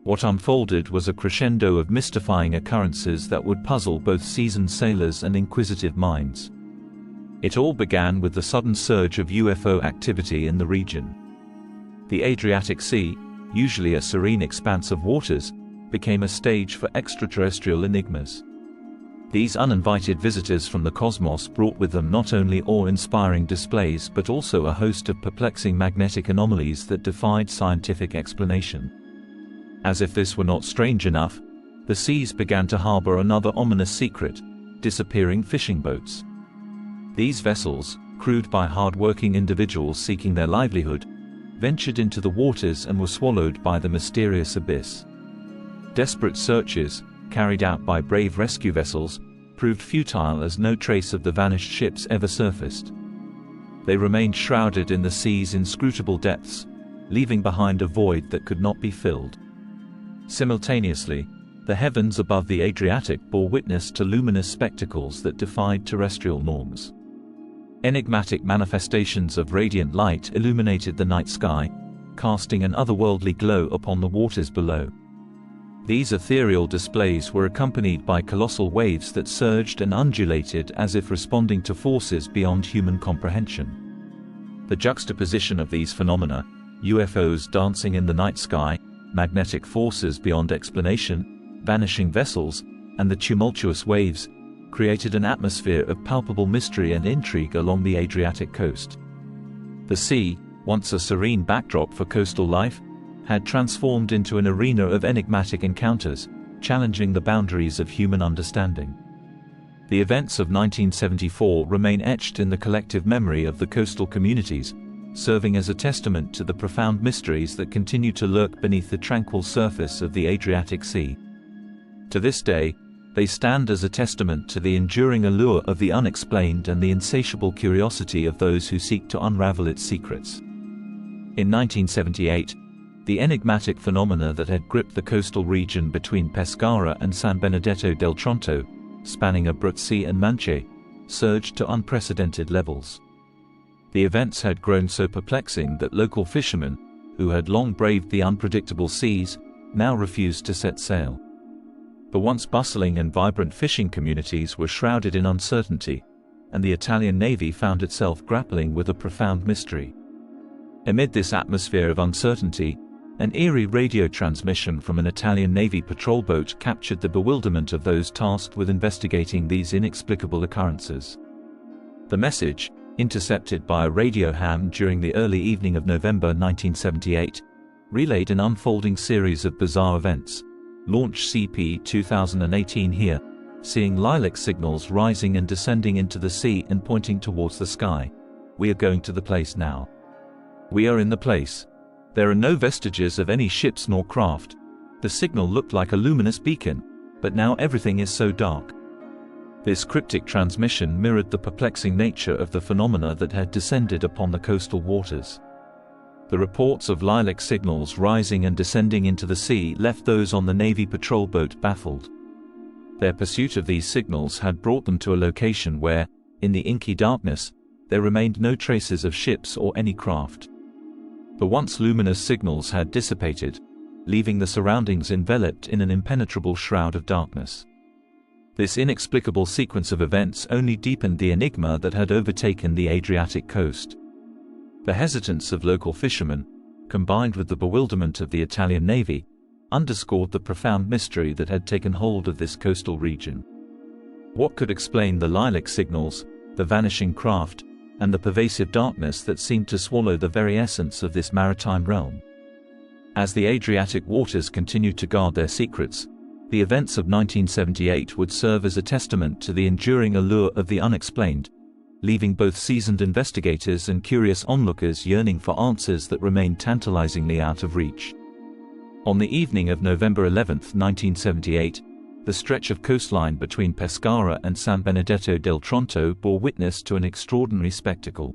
What unfolded was a crescendo of mystifying occurrences that would puzzle both seasoned sailors and inquisitive minds. It all began with the sudden surge of UFO activity in the region. The Adriatic Sea, usually a serene expanse of waters, became a stage for extraterrestrial enigmas. These uninvited visitors from the cosmos brought with them not only awe-inspiring displays but also a host of perplexing magnetic anomalies that defied scientific explanation. As if this were not strange enough, the seas began to harbor another ominous secret: disappearing fishing boats. These vessels, crewed by hard-working individuals seeking their livelihood, ventured into the waters and were swallowed by the mysterious abyss. Desperate searches, carried out by brave rescue vessels, proved futile as no trace of the vanished ships ever surfaced. They remained shrouded in the sea's inscrutable depths, leaving behind a void that could not be filled. Simultaneously, the heavens above the Adriatic bore witness to luminous spectacles that defied terrestrial norms. Enigmatic manifestations of radiant light illuminated the night sky, casting an otherworldly glow upon the waters below. These ethereal displays were accompanied by colossal waves that surged and undulated as if responding to forces beyond human comprehension. The juxtaposition of these phenomena, UFOs dancing in the night sky, magnetic forces beyond explanation, vanishing vessels, and the tumultuous waves, created an atmosphere of palpable mystery and intrigue along the Adriatic coast. The sea, once a serene backdrop for coastal life, had transformed into an arena of enigmatic encounters, challenging the boundaries of human understanding. The events of 1974 remain etched in the collective memory of the coastal communities, serving as a testament to the profound mysteries that continue to lurk beneath the tranquil surface of the Adriatic Sea. To this day, they stand as a testament to the enduring allure of the unexplained and the insatiable curiosity of those who seek to unravel its secrets. In 1978, the enigmatic phenomena that had gripped the coastal region between Pescara and San Benedetto del Tronto, spanning Abruzzi and Manche, surged to unprecedented levels. The events had grown so perplexing that local fishermen, who had long braved the unpredictable seas, now refused to set sail. The once bustling and vibrant fishing communities were shrouded in uncertainty, and the Italian Navy found itself grappling with a profound mystery. Amid this atmosphere of uncertainty, an eerie radio transmission from an Italian Navy patrol boat captured the bewilderment of those tasked with investigating these inexplicable occurrences. The message, intercepted by a radio ham during the early evening of November 1978, relayed an unfolding series of bizarre events. Launch CP 2018 here, seeing lilac signals rising and descending into the sea and pointing towards the sky. We are going to the place now. We are in the place. There are no vestiges of any ships nor craft. The signal looked like a luminous beacon, but now everything is so dark. This cryptic transmission mirrored the perplexing nature of the phenomena that had descended upon the coastal waters. The reports of lilac signals rising and descending into the sea left those on the Navy patrol boat baffled. Their pursuit of these signals had brought them to a location where, in the inky darkness, there remained no traces of ships or any craft. The once luminous signals had dissipated, leaving the surroundings enveloped in an impenetrable shroud of darkness. This inexplicable sequence of events only deepened the enigma that had overtaken the Adriatic coast. The hesitance of local fishermen, combined with the bewilderment of the Italian Navy, underscored the profound mystery that had taken hold of this coastal region. What could explain the lilac signals, the vanishing craft, and the pervasive darkness that seemed to swallow the very essence of this maritime realm? As the Adriatic waters continued to guard their secrets, the events of 1978 would serve as a testament to the enduring allure of the unexplained, leaving both seasoned investigators and curious onlookers yearning for answers that remained tantalizingly out of reach. On the evening of November 11, 1978, the stretch of coastline between Pescara and San Benedetto del Tronto bore witness to an extraordinary spectacle.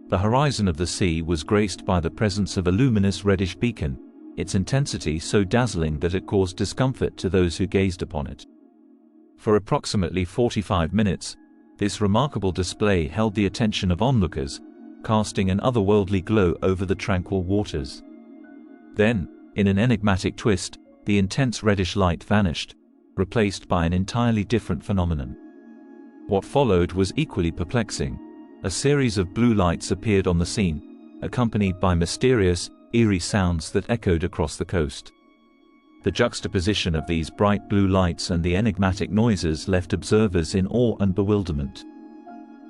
The horizon of the sea was graced by the presence of a luminous reddish beacon, its intensity so dazzling that it caused discomfort to those who gazed upon it. For approximately 45 minutes, this remarkable display held the attention of onlookers, casting an otherworldly glow over the tranquil waters. Then, in an enigmatic twist, the intense reddish light vanished, replaced by an entirely different phenomenon. What followed was equally perplexing. A series of blue lights appeared on the scene, accompanied by mysterious, eerie sounds that echoed across the coast. The juxtaposition of these bright blue lights and the enigmatic noises left observers in awe and bewilderment.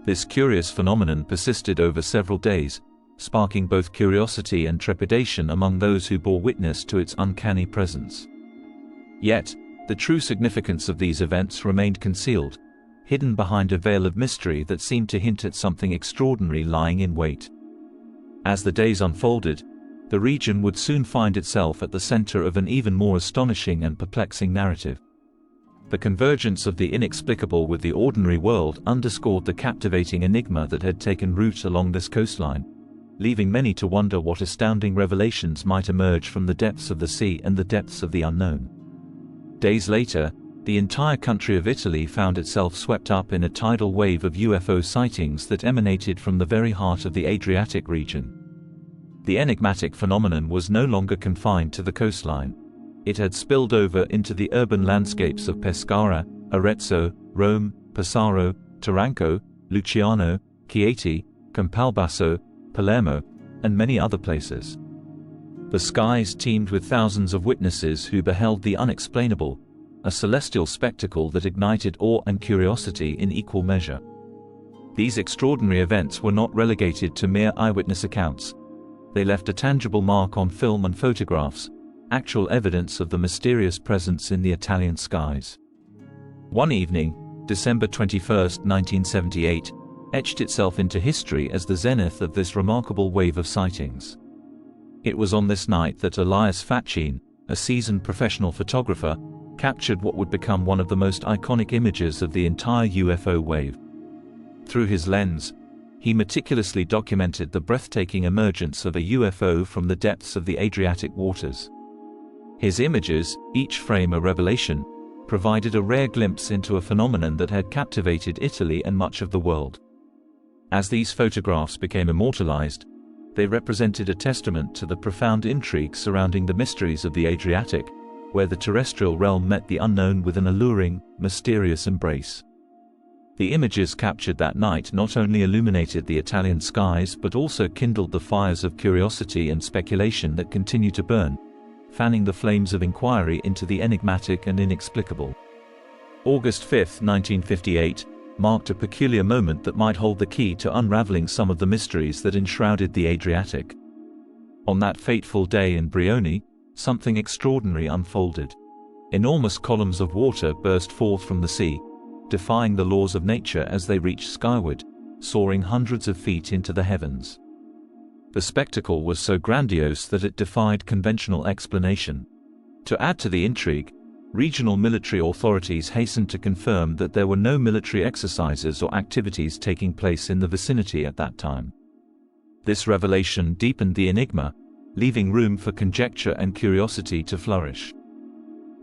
This curious phenomenon persisted over several days, sparking both curiosity and trepidation among those who bore witness to its uncanny presence. Yet, the true significance of these events remained concealed, hidden behind a veil of mystery that seemed to hint at something extraordinary lying in wait. As the days unfolded, the region would soon find itself at the center of an even more astonishing and perplexing narrative. The convergence of the inexplicable with the ordinary world underscored the captivating enigma that had taken root along this coastline, leaving many to wonder what astounding revelations might emerge from the depths of the sea and the depths of the unknown. Days later, the entire country of Italy found itself swept up in a tidal wave of UFO sightings that emanated from the very heart of the Adriatic region. The enigmatic phenomenon was no longer confined to the coastline. It had spilled over into the urban landscapes of Pescara, Arezzo, Rome, Pesaro, Taranco, Luciano, Chieti, Campalbasso, Palermo, and many other places. The skies teemed with thousands of witnesses who beheld the unexplainable, a celestial spectacle that ignited awe and curiosity in equal measure. These extraordinary events were not relegated to mere eyewitness accounts. They left a tangible mark on film and photographs, actual evidence of the mysterious presence in the Italian skies. One evening, December 21, 1978, etched itself into history as the zenith of this remarkable wave of sightings. It was on this night that Elias Fachin, a seasoned professional photographer, captured what would become one of the most iconic images of the entire UFO wave. Through his lens, he meticulously documented the breathtaking emergence of a UFO from the depths of the Adriatic waters. His images, each frame a revelation, provided a rare glimpse into a phenomenon that had captivated Italy and much of the world. As these photographs became immortalized, they represented a testament to the profound intrigue surrounding the mysteries of the Adriatic, where the terrestrial realm met the unknown with an alluring, mysterious embrace. The images captured that night not only illuminated the Italian skies but also kindled the fires of curiosity and speculation that continue to burn, fanning the flames of inquiry into the enigmatic and inexplicable. August 5, 1958, marked a peculiar moment that might hold the key to unraveling some of the mysteries that enshrouded the Adriatic. On that fateful day in Brioni, something extraordinary unfolded. Enormous columns of water burst forth from the sea, defying the laws of nature as they reached skyward, soaring hundreds of feet into the heavens. The spectacle was so grandiose that it defied conventional explanation. To add to the intrigue, regional military authorities hastened to confirm that there were no military exercises or activities taking place in the vicinity at that time. This revelation deepened the enigma, leaving room for conjecture and curiosity to flourish.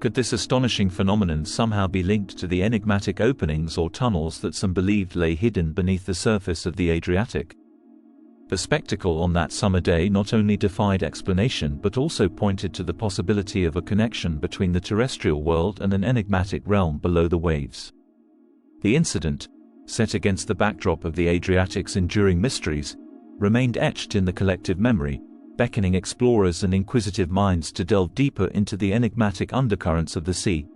Could this astonishing phenomenon somehow be linked to the enigmatic openings or tunnels that some believed lay hidden beneath the surface of the Adriatic? The spectacle on that summer day not only defied explanation but also pointed to the possibility of a connection between the terrestrial world and an enigmatic realm below the waves. The incident, set against the backdrop of the Adriatic's enduring mysteries, remained etched in the collective memory, beckoning explorers and inquisitive minds to delve deeper into the enigmatic undercurrents of the sea,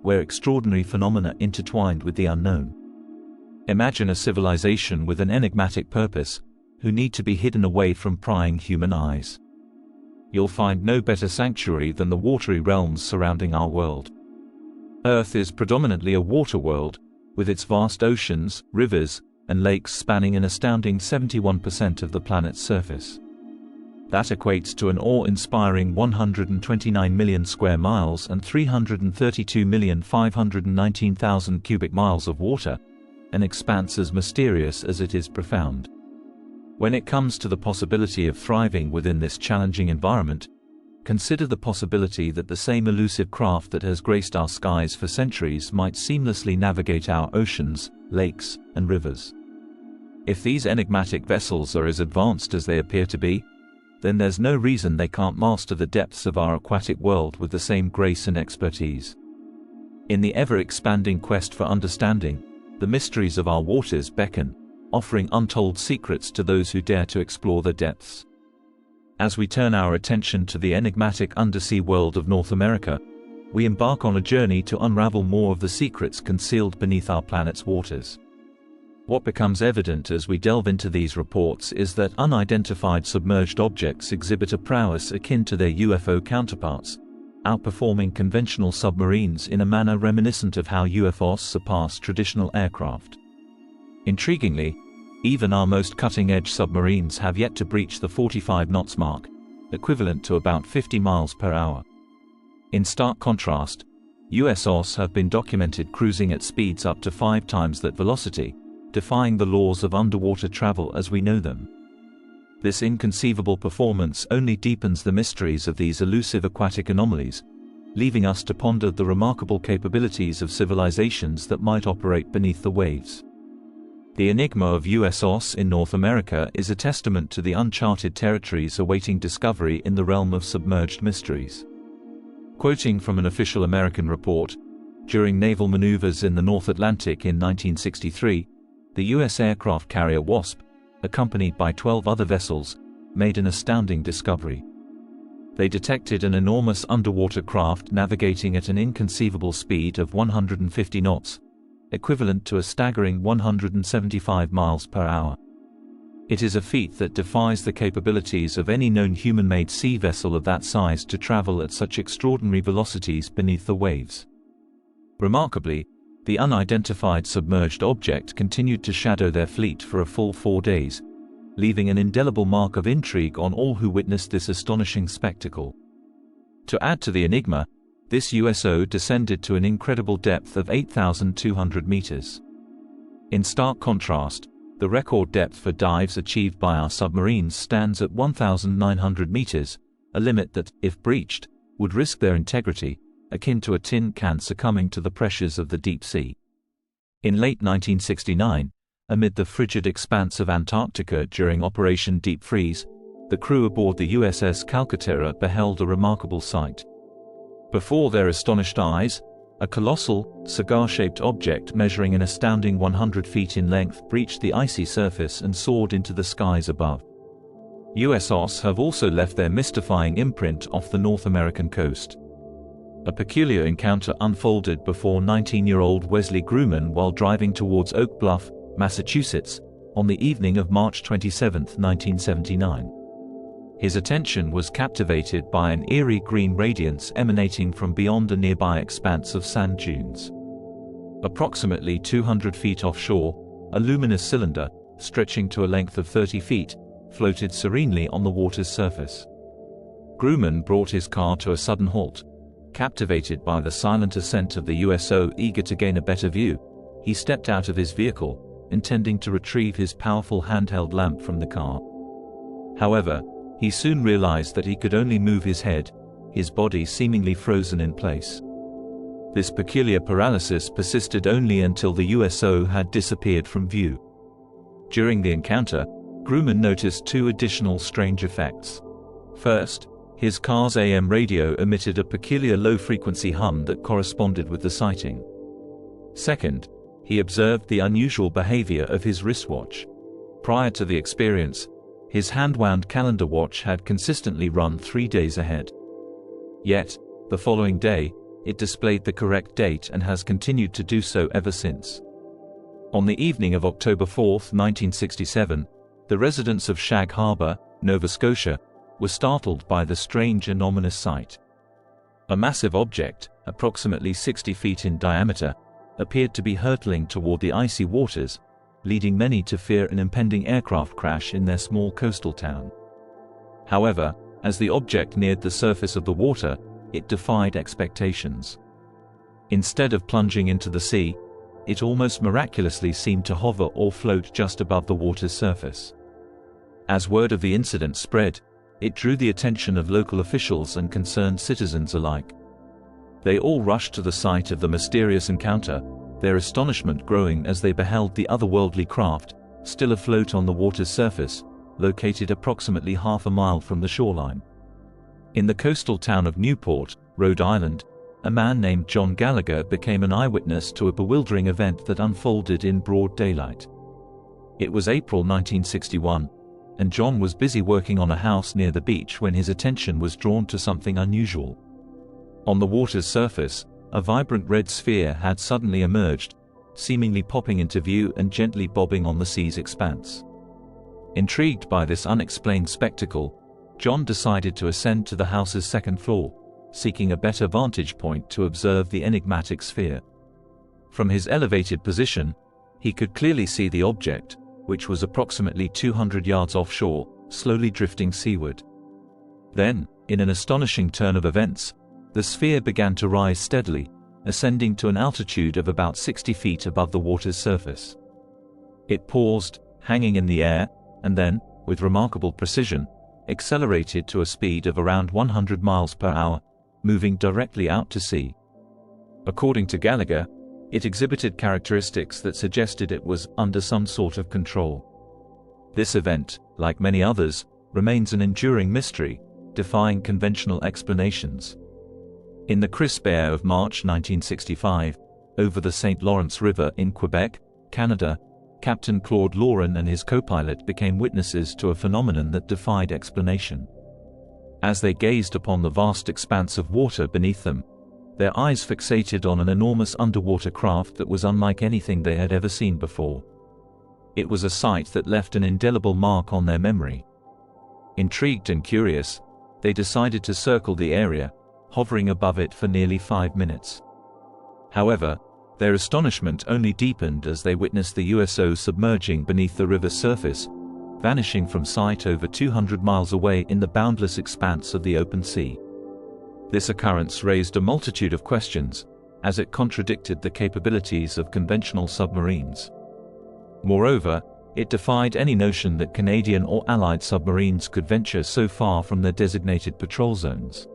where extraordinary phenomena intertwined with the unknown. Imagine a civilization with an enigmatic purpose, who need to be hidden away from prying human eyes. You'll find no better sanctuary than the watery realms surrounding our world. Earth is predominantly a water world, with its vast oceans, rivers, and lakes spanning an astounding 71% of the planet's surface. That equates to an awe-inspiring 129 million square miles and 332,519,000 cubic miles of water, an expanse as mysterious as it is profound. When it comes to the possibility of thriving within this challenging environment, consider the possibility that the same elusive craft that has graced our skies for centuries might seamlessly navigate our oceans, lakes, and rivers. If these enigmatic vessels are as advanced as they appear to be, then there's no reason they can't master the depths of our aquatic world with the same grace and expertise. In the ever-expanding quest for understanding, the mysteries of our waters beckon, offering untold secrets to those who dare to explore their depths. As we turn our attention to the enigmatic undersea world of North America, we embark on a journey to unravel more of the secrets concealed beneath our planet's waters. What becomes evident as we delve into these reports is that unidentified submerged objects exhibit a prowess akin to their UFO counterparts, outperforming conventional submarines in a manner reminiscent of how UFOs surpass traditional aircraft. Intriguingly, even our most cutting-edge submarines have yet to breach the 45 knots mark, equivalent to about 50 miles per hour. In stark contrast, UFOs have been documented cruising at speeds up to 5 times that velocity, defying the laws of underwater travel as we know them. This inconceivable performance only deepens the mysteries of these elusive aquatic anomalies, leaving us to ponder the remarkable capabilities of civilizations that might operate beneath the waves. The enigma of UFOs in North America is a testament to the uncharted territories awaiting discovery in the realm of submerged mysteries. Quoting from an official American report, during naval maneuvers in the North Atlantic in 1963, the U.S. aircraft carrier Wasp, accompanied by 12 other vessels, made an astounding discovery. They detected an enormous underwater craft navigating at an inconceivable speed of 150 knots, equivalent to a staggering 175 miles per hour. It is a feat that defies the capabilities of any known human-made sea vessel of that size to travel at such extraordinary velocities beneath the waves. Remarkably, the unidentified submerged object continued to shadow their fleet for a full 4 days, leaving an indelible mark of intrigue on all who witnessed this astonishing spectacle. To add to the enigma, this USO descended to an incredible depth of 8,200 meters. In stark contrast, the record depth for dives achieved by our submarines stands at 1,900 meters, a limit that, if breached, would risk their integrity, akin to a tin can succumbing to the pressures of the deep sea. In late 1969, amid the frigid expanse of Antarctica during Operation Deep Freeze, the crew aboard the USS Calcaterra beheld a remarkable sight. Before their astonished eyes, a colossal, cigar-shaped object measuring an astounding 100 feet in length breached the icy surface and soared into the skies above. UFOs have also left their mystifying imprint off the North American coast. A peculiar encounter unfolded before 19-year-old Wesley Grumman while driving towards Oak Bluff, Massachusetts, on the evening of March 27, 1979. His attention was captivated by an eerie green radiance emanating from beyond a nearby expanse of sand dunes. Approximately 200 feet offshore, a luminous cylinder, stretching to a length of 30 feet, floated serenely on the water's surface. Grumman brought his car to a sudden halt. Captivated by the silent ascent of the USO, eager to gain a better view, he stepped out of his vehicle, intending to retrieve his powerful handheld lamp from the car. However, he soon realized that he could only move his head, his body seemingly frozen in place. This peculiar paralysis persisted only until the USO had disappeared from view. During the encounter, Grumman noticed 2 additional strange effects. First, his car's AM radio emitted a peculiar low-frequency hum that corresponded with the sighting. Second, he observed the unusual behavior of his wristwatch. Prior to the experience, his hand-wound calendar watch had consistently run 3 days ahead. Yet, the following day, it displayed the correct date and has continued to do so ever since. On the evening of October 4, 1967, the residents of Shag Harbor, Nova Scotia, were startled by the strange and ominous sight. A massive object, approximately 60 feet in diameter, appeared to be hurtling toward the icy waters, leading many to fear an impending aircraft crash in their small coastal town. However, as the object neared the surface of the water, it defied expectations. Instead of plunging into the sea, it almost miraculously seemed to hover or float just above the water's surface. As word of the incident spread, it drew the attention of local officials and concerned citizens alike. They all rushed to the site of the mysterious encounter, their astonishment growing as they beheld the otherworldly craft, still afloat on the water's surface, located approximately half a mile from the shoreline. In the coastal town of Newport, Rhode Island, a man named John Gallagher became an eyewitness to a bewildering event that unfolded in broad daylight. It was April 1961, and John was busy working on a house near the beach when his attention was drawn to something unusual. On the water's surface, a vibrant red sphere had suddenly emerged, seemingly popping into view and gently bobbing on the sea's expanse. Intrigued by this unexplained spectacle, John decided to ascend to the house's second floor, seeking a better vantage point to observe the enigmatic sphere. From his elevated position, he could clearly see the object, which was approximately 200 yards offshore, slowly drifting seaward. Then, in an astonishing turn of events, the sphere began to rise steadily, ascending to an altitude of about 60 feet above the water's surface. It paused, hanging in the air, and then, with remarkable precision, accelerated to a speed of around 100 miles per hour, moving directly out to sea. According to Gallagher, it exhibited characteristics that suggested it was under some sort of control. This event, like many others, remains an enduring mystery, defying conventional explanations. In the crisp air of March 1965, over the St. Lawrence River in Quebec, Canada, Captain Claude Laurin and his co-pilot became witnesses to a phenomenon that defied explanation. As they gazed upon the vast expanse of water beneath them, their eyes fixated on an enormous underwater craft that was unlike anything they had ever seen before. It was a sight that left an indelible mark on their memory. Intrigued and curious, they decided to circle the area, hovering above it for nearly 5 minutes. However, their astonishment only deepened as they witnessed the USO submerging beneath the river's surface, vanishing from sight over 200 miles away in the boundless expanse of the open sea. This occurrence raised a multitude of questions, as it contradicted the capabilities of conventional submarines. Moreover, it defied any notion that Canadian or Allied submarines could venture so far from their designated patrol zones.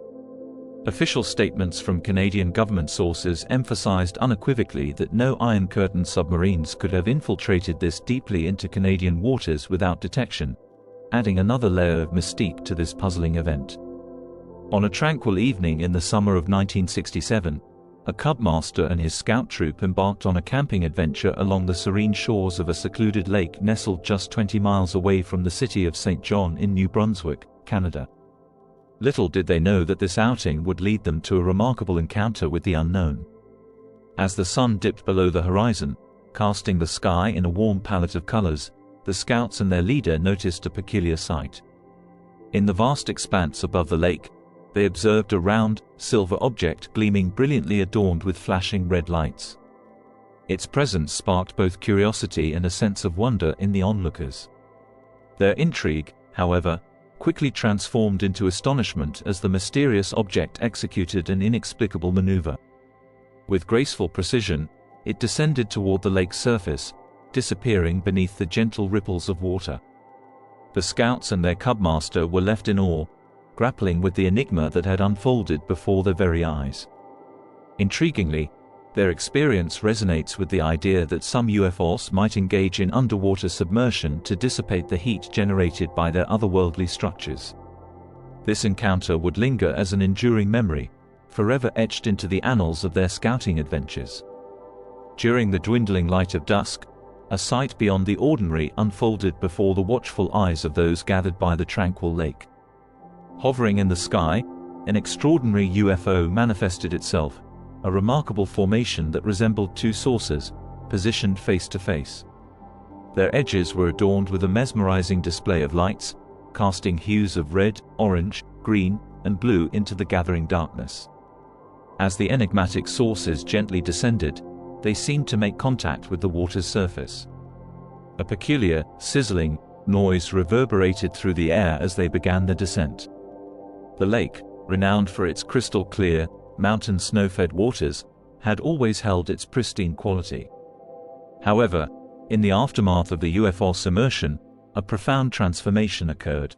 Official statements from Canadian government sources emphasized unequivocally that no Iron Curtain submarines could have infiltrated this deeply into Canadian waters without detection, adding another layer of mystique to this puzzling event. On a tranquil evening in the summer of 1967, a cubmaster and his scout troop embarked on a camping adventure along the serene shores of a secluded lake nestled just 20 miles away from the city of St. John in New Brunswick, Canada. Little did they know that this outing would lead them to a remarkable encounter with the unknown. As the sun dipped below the horizon, casting the sky in a warm palette of colors, the scouts and their leader noticed a peculiar sight. In the vast expanse above the lake, they observed a round, silver object gleaming brilliantly adorned with flashing red lights. Its presence sparked both curiosity and a sense of wonder in the onlookers. Their intrigue, however, quickly transformed into astonishment as the mysterious object executed an inexplicable maneuver. With graceful precision, it descended toward the lake's surface, disappearing beneath the gentle ripples of water. The scouts and their cubmaster were left in awe, grappling with the enigma that had unfolded before their very eyes. Intriguingly, their experience resonates with the idea that some UFOs might engage in underwater submersion to dissipate the heat generated by their otherworldly structures. This encounter would linger as an enduring memory, forever etched into the annals of their scouting adventures. During the dwindling light of dusk, a sight beyond the ordinary unfolded before the watchful eyes of those gathered by the tranquil lake. Hovering in the sky, an extraordinary UFO manifested itself, a remarkable formation that resembled two saucers, positioned face to face. Their edges were adorned with a mesmerizing display of lights, casting hues of red, orange, green, and blue into the gathering darkness. As the enigmatic saucers gently descended, they seemed to make contact with the water's surface. A peculiar, sizzling noise reverberated through the air as they began their descent. The lake, renowned for its crystal-clear, mountain snow-fed waters, had always held its pristine quality. However, in the aftermath of the UFO submersion, a profound transformation occurred.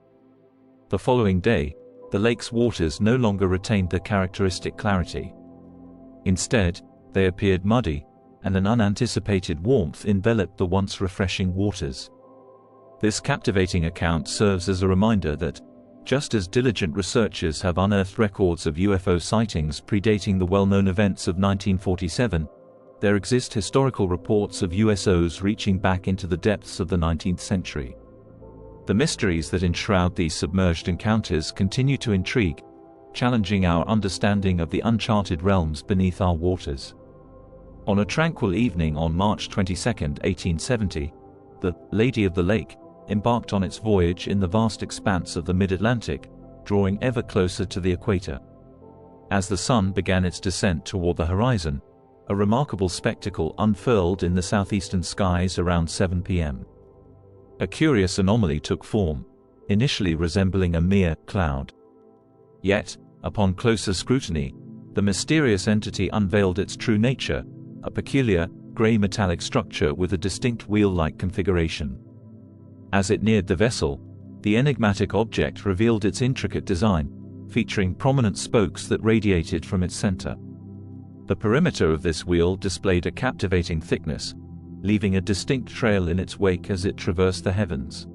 The following day, the lake's waters no longer retained their characteristic clarity. Instead, they appeared muddy, and an unanticipated warmth enveloped the once refreshing waters. This captivating account serves as a reminder that, just as diligent researchers have unearthed records of UFO sightings predating the well-known events of 1947, there exist historical reports of USOs reaching back into the depths of the 19th century. The mysteries that enshroud these submerged encounters continue to intrigue, challenging our understanding of the uncharted realms beneath our waters. On a tranquil evening on March 22, 1870, the Lady of the Lake embarked on its voyage in the vast expanse of the mid-Atlantic, drawing ever closer to the equator. As the sun began its descent toward the horizon, a remarkable spectacle unfurled in the southeastern skies around 7 p.m. A curious anomaly took form, initially resembling a mere cloud. Yet, upon closer scrutiny, The mysterious entity unveiled its true nature, a peculiar, gray metallic structure with a distinct wheel-like configuration. As it neared the vessel, the enigmatic object revealed its intricate design, featuring prominent spokes that radiated from its center. The perimeter of this wheel displayed a captivating thickness, leaving a distinct trail in its wake as it traversed the heavens.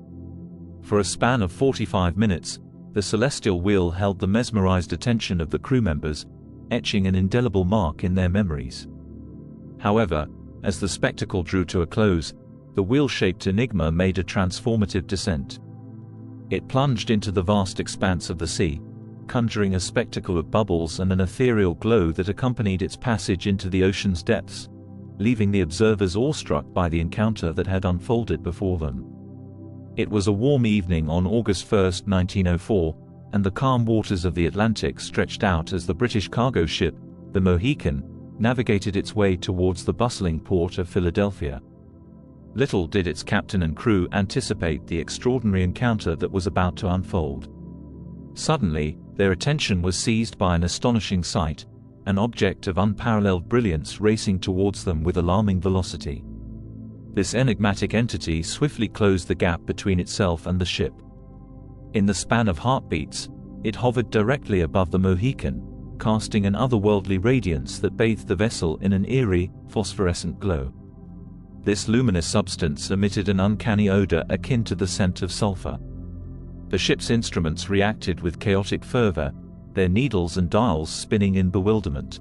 For a span of 45 minutes, the celestial wheel held the mesmerized attention of the crew members, etching an indelible mark in their memories. However, as the spectacle drew to a close, the wheel-shaped enigma made a transformative descent. It plunged into the vast expanse of the sea, conjuring a spectacle of bubbles and an ethereal glow that accompanied its passage into the ocean's depths, leaving the observers awestruck by the encounter that had unfolded before them. It was a warm evening on August 1, 1904, and the calm waters of the Atlantic stretched out as the British cargo ship, the Mohican, navigated its way towards the bustling port of Philadelphia. Little did its captain and crew anticipate the extraordinary encounter that was about to unfold. Suddenly, their attention was seized by an astonishing sight, an object of unparalleled brilliance racing towards them with alarming velocity. This enigmatic entity swiftly closed the gap between itself and the ship. In the span of heartbeats, it hovered directly above the Mohican, casting an otherworldly radiance that bathed the vessel in an eerie, phosphorescent glow. This luminous substance emitted an uncanny odor akin to the scent of sulfur. The ship's instruments reacted with chaotic fervor, their needles and dials spinning in bewilderment.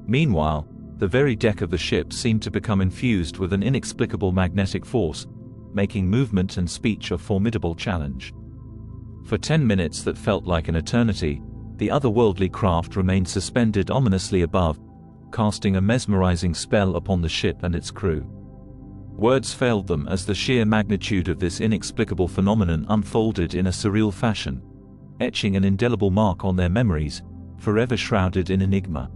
Meanwhile, the very deck of the ship seemed to become infused with an inexplicable magnetic force, making movement and speech a formidable challenge. For 10 minutes that felt like an eternity, the otherworldly craft remained suspended ominously above, casting a mesmerizing spell upon the ship and its crew. Words failed them as the sheer magnitude of this inexplicable phenomenon unfolded in a surreal fashion, etching an indelible mark on their memories, forever shrouded in enigma.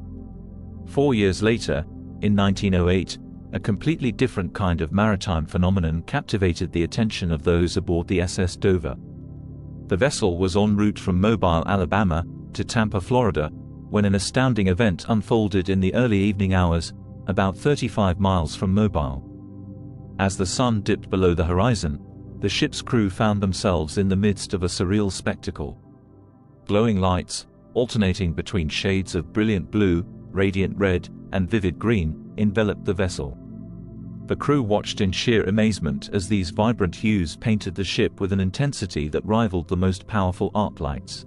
4 years later, in 1908, a completely different kind of maritime phenomenon captivated the attention of those aboard the SS Dover. The vessel was en route from Mobile, Alabama, to Tampa, Florida, when an astounding event unfolded in the early evening hours, about 35 miles from Mobile. As the sun dipped below the horizon, the ship's crew found themselves in the midst of a surreal spectacle. Glowing lights, alternating between shades of brilliant blue, radiant red, and vivid green, enveloped the vessel. The crew watched in sheer amazement as these vibrant hues painted the ship with an intensity that rivaled the most powerful arc lights.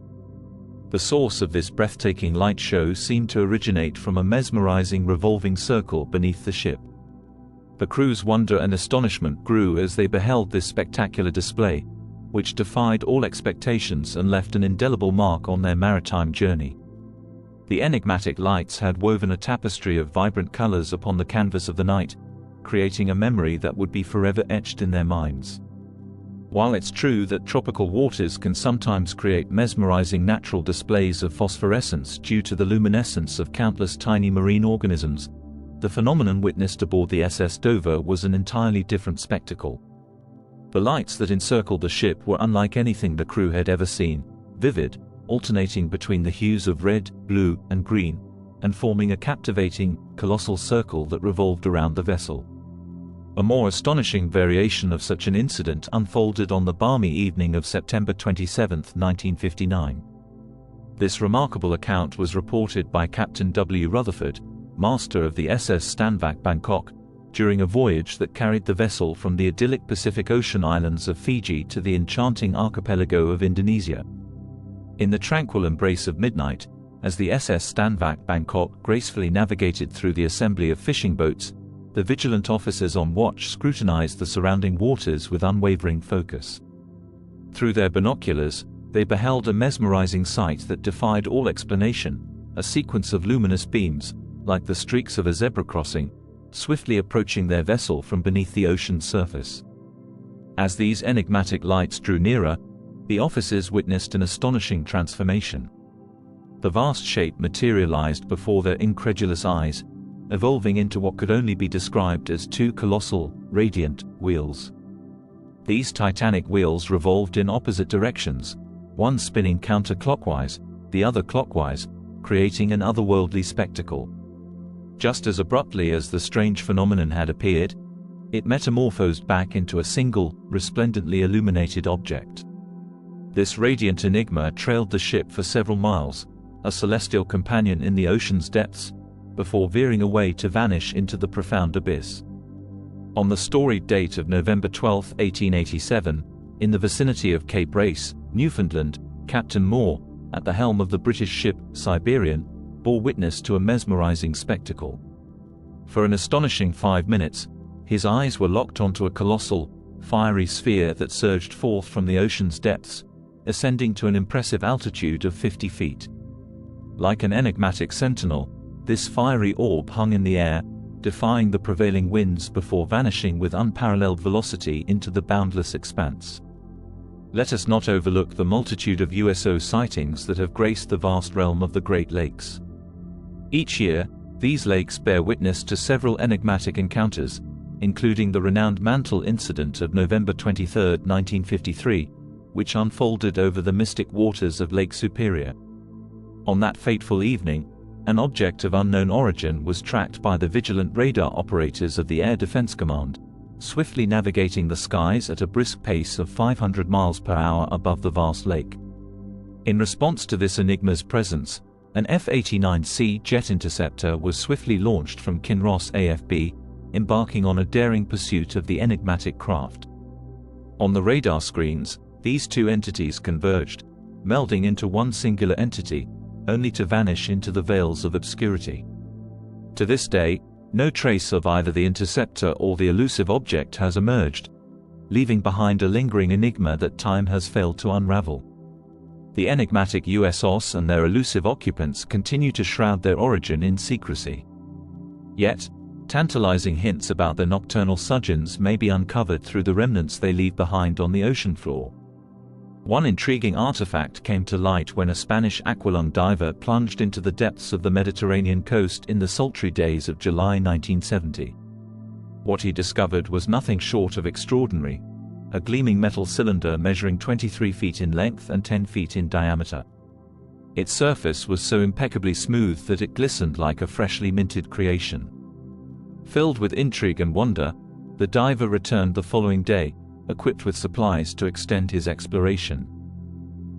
The source of this breathtaking light show seemed to originate from a mesmerizing revolving circle beneath the ship. The crew's wonder and astonishment grew as they beheld this spectacular display, which defied all expectations and left an indelible mark on their maritime journey. The enigmatic lights had woven a tapestry of vibrant colors upon the canvas of the night, creating a memory that would be forever etched in their minds. While it's true that tropical waters can sometimes create mesmerizing natural displays of phosphorescence due to the luminescence of countless tiny marine organisms, the phenomenon witnessed aboard the SS Dover was an entirely different spectacle. The lights that encircled the ship were unlike anything the crew had ever seen, vivid, alternating between the hues of red, blue, and green, and forming a captivating, colossal circle that revolved around the vessel. A more astonishing variation of such an incident unfolded on the balmy evening of September 27, 1959. This remarkable account was reported by Captain W. Rutherford, master of the SS Stanvac Bangkok, during a voyage that carried the vessel from the idyllic Pacific Ocean islands of Fiji to the enchanting archipelago of Indonesia. In the tranquil embrace of midnight, as the SS Stanvac Bangkok gracefully navigated through the assembly of fishing boats, the vigilant officers on watch scrutinized the surrounding waters with unwavering focus. Through their binoculars, they beheld a mesmerizing sight that defied all explanation, a sequence of luminous beams, like the streaks of a zebra crossing, swiftly approaching their vessel from beneath the ocean's surface. As these enigmatic lights drew nearer, the officers witnessed an astonishing transformation. The vast shape materialized before their incredulous eyes, evolving into what could only be described as two colossal, radiant wheels. These titanic wheels revolved in opposite directions, one spinning counterclockwise, the other clockwise, creating an otherworldly spectacle. Just as abruptly as the strange phenomenon had appeared, it metamorphosed back into a single, resplendently illuminated object. This radiant enigma trailed the ship for several miles, a celestial companion in the ocean's depths, before veering away to vanish into the profound abyss. On the storied date of November 12, 1887, in the vicinity of Cape Race, Newfoundland, Captain Moore, at the helm of the British ship Siberian, bore witness to a mesmerizing spectacle. For an astonishing 5 minutes, his eyes were locked onto a colossal, fiery sphere that surged forth from the ocean's depths, ascending to an impressive altitude of 50 feet. Like an enigmatic sentinel, this fiery orb hung in the air, defying the prevailing winds before vanishing with unparalleled velocity into the boundless expanse. Let us not overlook the multitude of USO sightings that have graced the vast realm of the Great Lakes. Each year, these lakes bear witness to several enigmatic encounters, including the renowned Mantle incident of November 23, 1953, which unfolded over the mystic waters of Lake Superior. On that fateful evening, an object of unknown origin was tracked by the vigilant radar operators of the Air Defense Command, swiftly navigating the skies at a brisk pace of 500 miles per hour above the vast lake. In response to this enigma's presence, an F-89C jet interceptor was swiftly launched from Kinross AFB, embarking on a daring pursuit of the enigmatic craft. On the radar screens, these two entities converged, melding into one singular entity, only to vanish into the veils of obscurity. To this day, no trace of either the interceptor or the elusive object has emerged, leaving behind a lingering enigma that time has failed to unravel. The enigmatic USOs and their elusive occupants continue to shroud their origin in secrecy. Yet, tantalizing hints about their nocturnal sojourns may be uncovered through the remnants they leave behind on the ocean floor. One intriguing artifact came to light when a Spanish aqualung diver plunged into the depths of the Mediterranean coast in the sultry days of July 1970. What he discovered was nothing short of extraordinary: a gleaming metal cylinder measuring 23 feet in length and 10 feet in diameter. Its surface was so impeccably smooth that it glistened like a freshly minted creation. Filled with intrigue and wonder, the diver returned the following day, equipped with supplies to extend his exploration.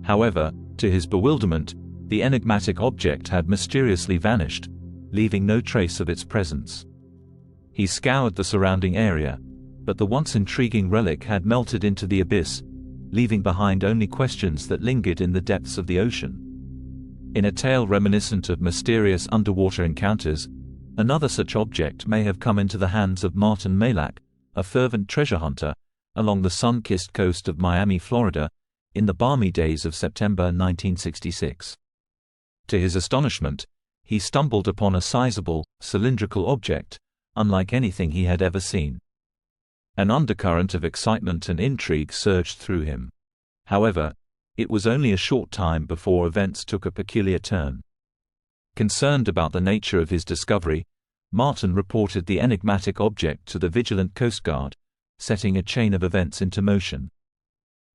However, to his bewilderment, the enigmatic object had mysteriously vanished, leaving no trace of its presence. He scoured the surrounding area, but the once intriguing relic had melted into the abyss, leaving behind only questions that lingered in the depths of the ocean. In a tale reminiscent of mysterious underwater encounters, another such object may have come into the hands of Martin Malak, a fervent treasure hunter, along the sun-kissed coast of Miami, Florida, in the balmy days of September 1966. To his astonishment, he stumbled upon a sizable, cylindrical object, unlike anything he had ever seen. An undercurrent of excitement and intrigue surged through him. However, it was only a short time before events took a peculiar turn. Concerned about the nature of his discovery, Martin reported the enigmatic object to the vigilant Coast Guard, setting a chain of events into motion.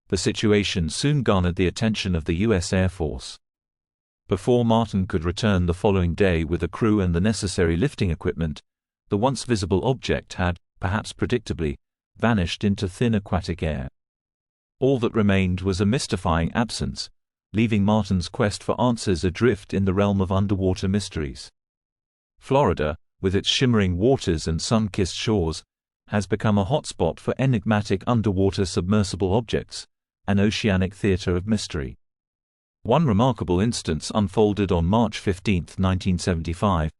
The situation soon garnered the attention of the U.S. Air Force. Before Martin could return the following day with a crew and the necessary lifting equipment, the once visible object had, perhaps predictably, vanished into thin aquatic air. All that remained was a mystifying absence, leaving Martin's quest for answers adrift in the realm of underwater mysteries. Florida, with its shimmering waters and sun-kissed shores, has become a hotspot for enigmatic underwater submersible objects, an oceanic theater of mystery. One remarkable instance unfolded on March 15, 1975,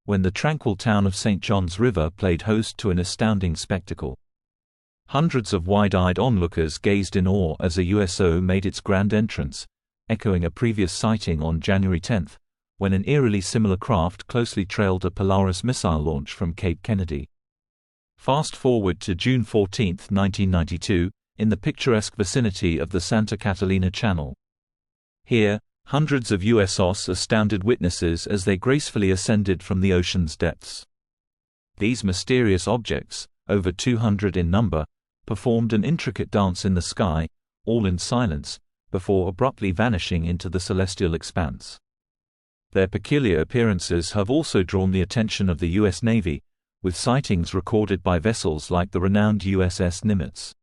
when the tranquil town of St. John's River played host to an astounding spectacle. Hundreds of wide-eyed onlookers gazed in awe as a USO made its grand entrance, echoing a previous sighting on January 10, when an eerily similar craft closely trailed a Polaris missile launch from Cape Kennedy. Fast forward to June 14, 1992, in the picturesque vicinity of the Santa Catalina Channel. Here, hundreds of USOs astounded witnesses as they gracefully ascended from the ocean's depths. These mysterious objects, over 200 in number, performed an intricate dance in the sky, all in silence, before abruptly vanishing into the celestial expanse. Their peculiar appearances have also drawn the attention of the U.S. Navy, with sightings recorded by vessels like the renowned USS Nimitz.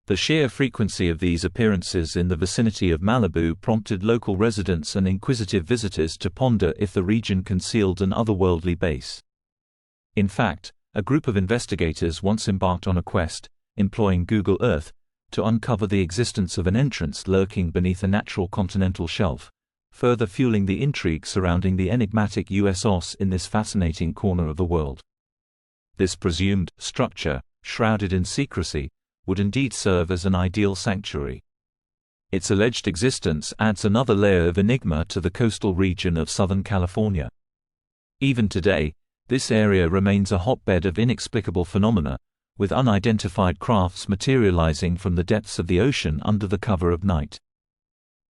The sheer frequency of these appearances in the vicinity of Malibu prompted local residents and inquisitive visitors to ponder if the region concealed an otherworldly base. In fact, a group of investigators once embarked on a quest, employing Google Earth, to uncover the existence of an entrance lurking beneath a natural continental shelf, further fueling the intrigue surrounding the enigmatic UFOs in this fascinating corner of the world. This presumed structure, shrouded in secrecy, would indeed serve as an ideal sanctuary. Its alleged existence adds another layer of enigma to the coastal region of Southern California. Even today, this area remains a hotbed of inexplicable phenomena, with unidentified crafts materializing from the depths of the ocean under the cover of night.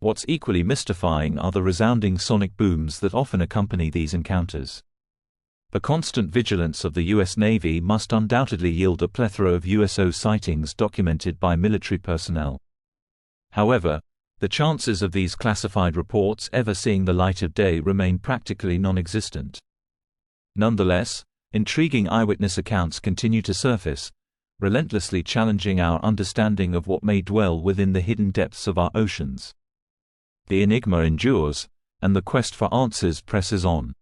What's equally mystifying are the resounding sonic booms that often accompany these encounters. The constant vigilance of the U.S. Navy must undoubtedly yield a plethora of UFO sightings documented by military personnel. However, the chances of these classified reports ever seeing the light of day remain practically non-existent. Nonetheless, intriguing eyewitness accounts continue to surface, relentlessly challenging our understanding of what may dwell within the hidden depths of our oceans. The enigma endures, and the quest for answers presses on.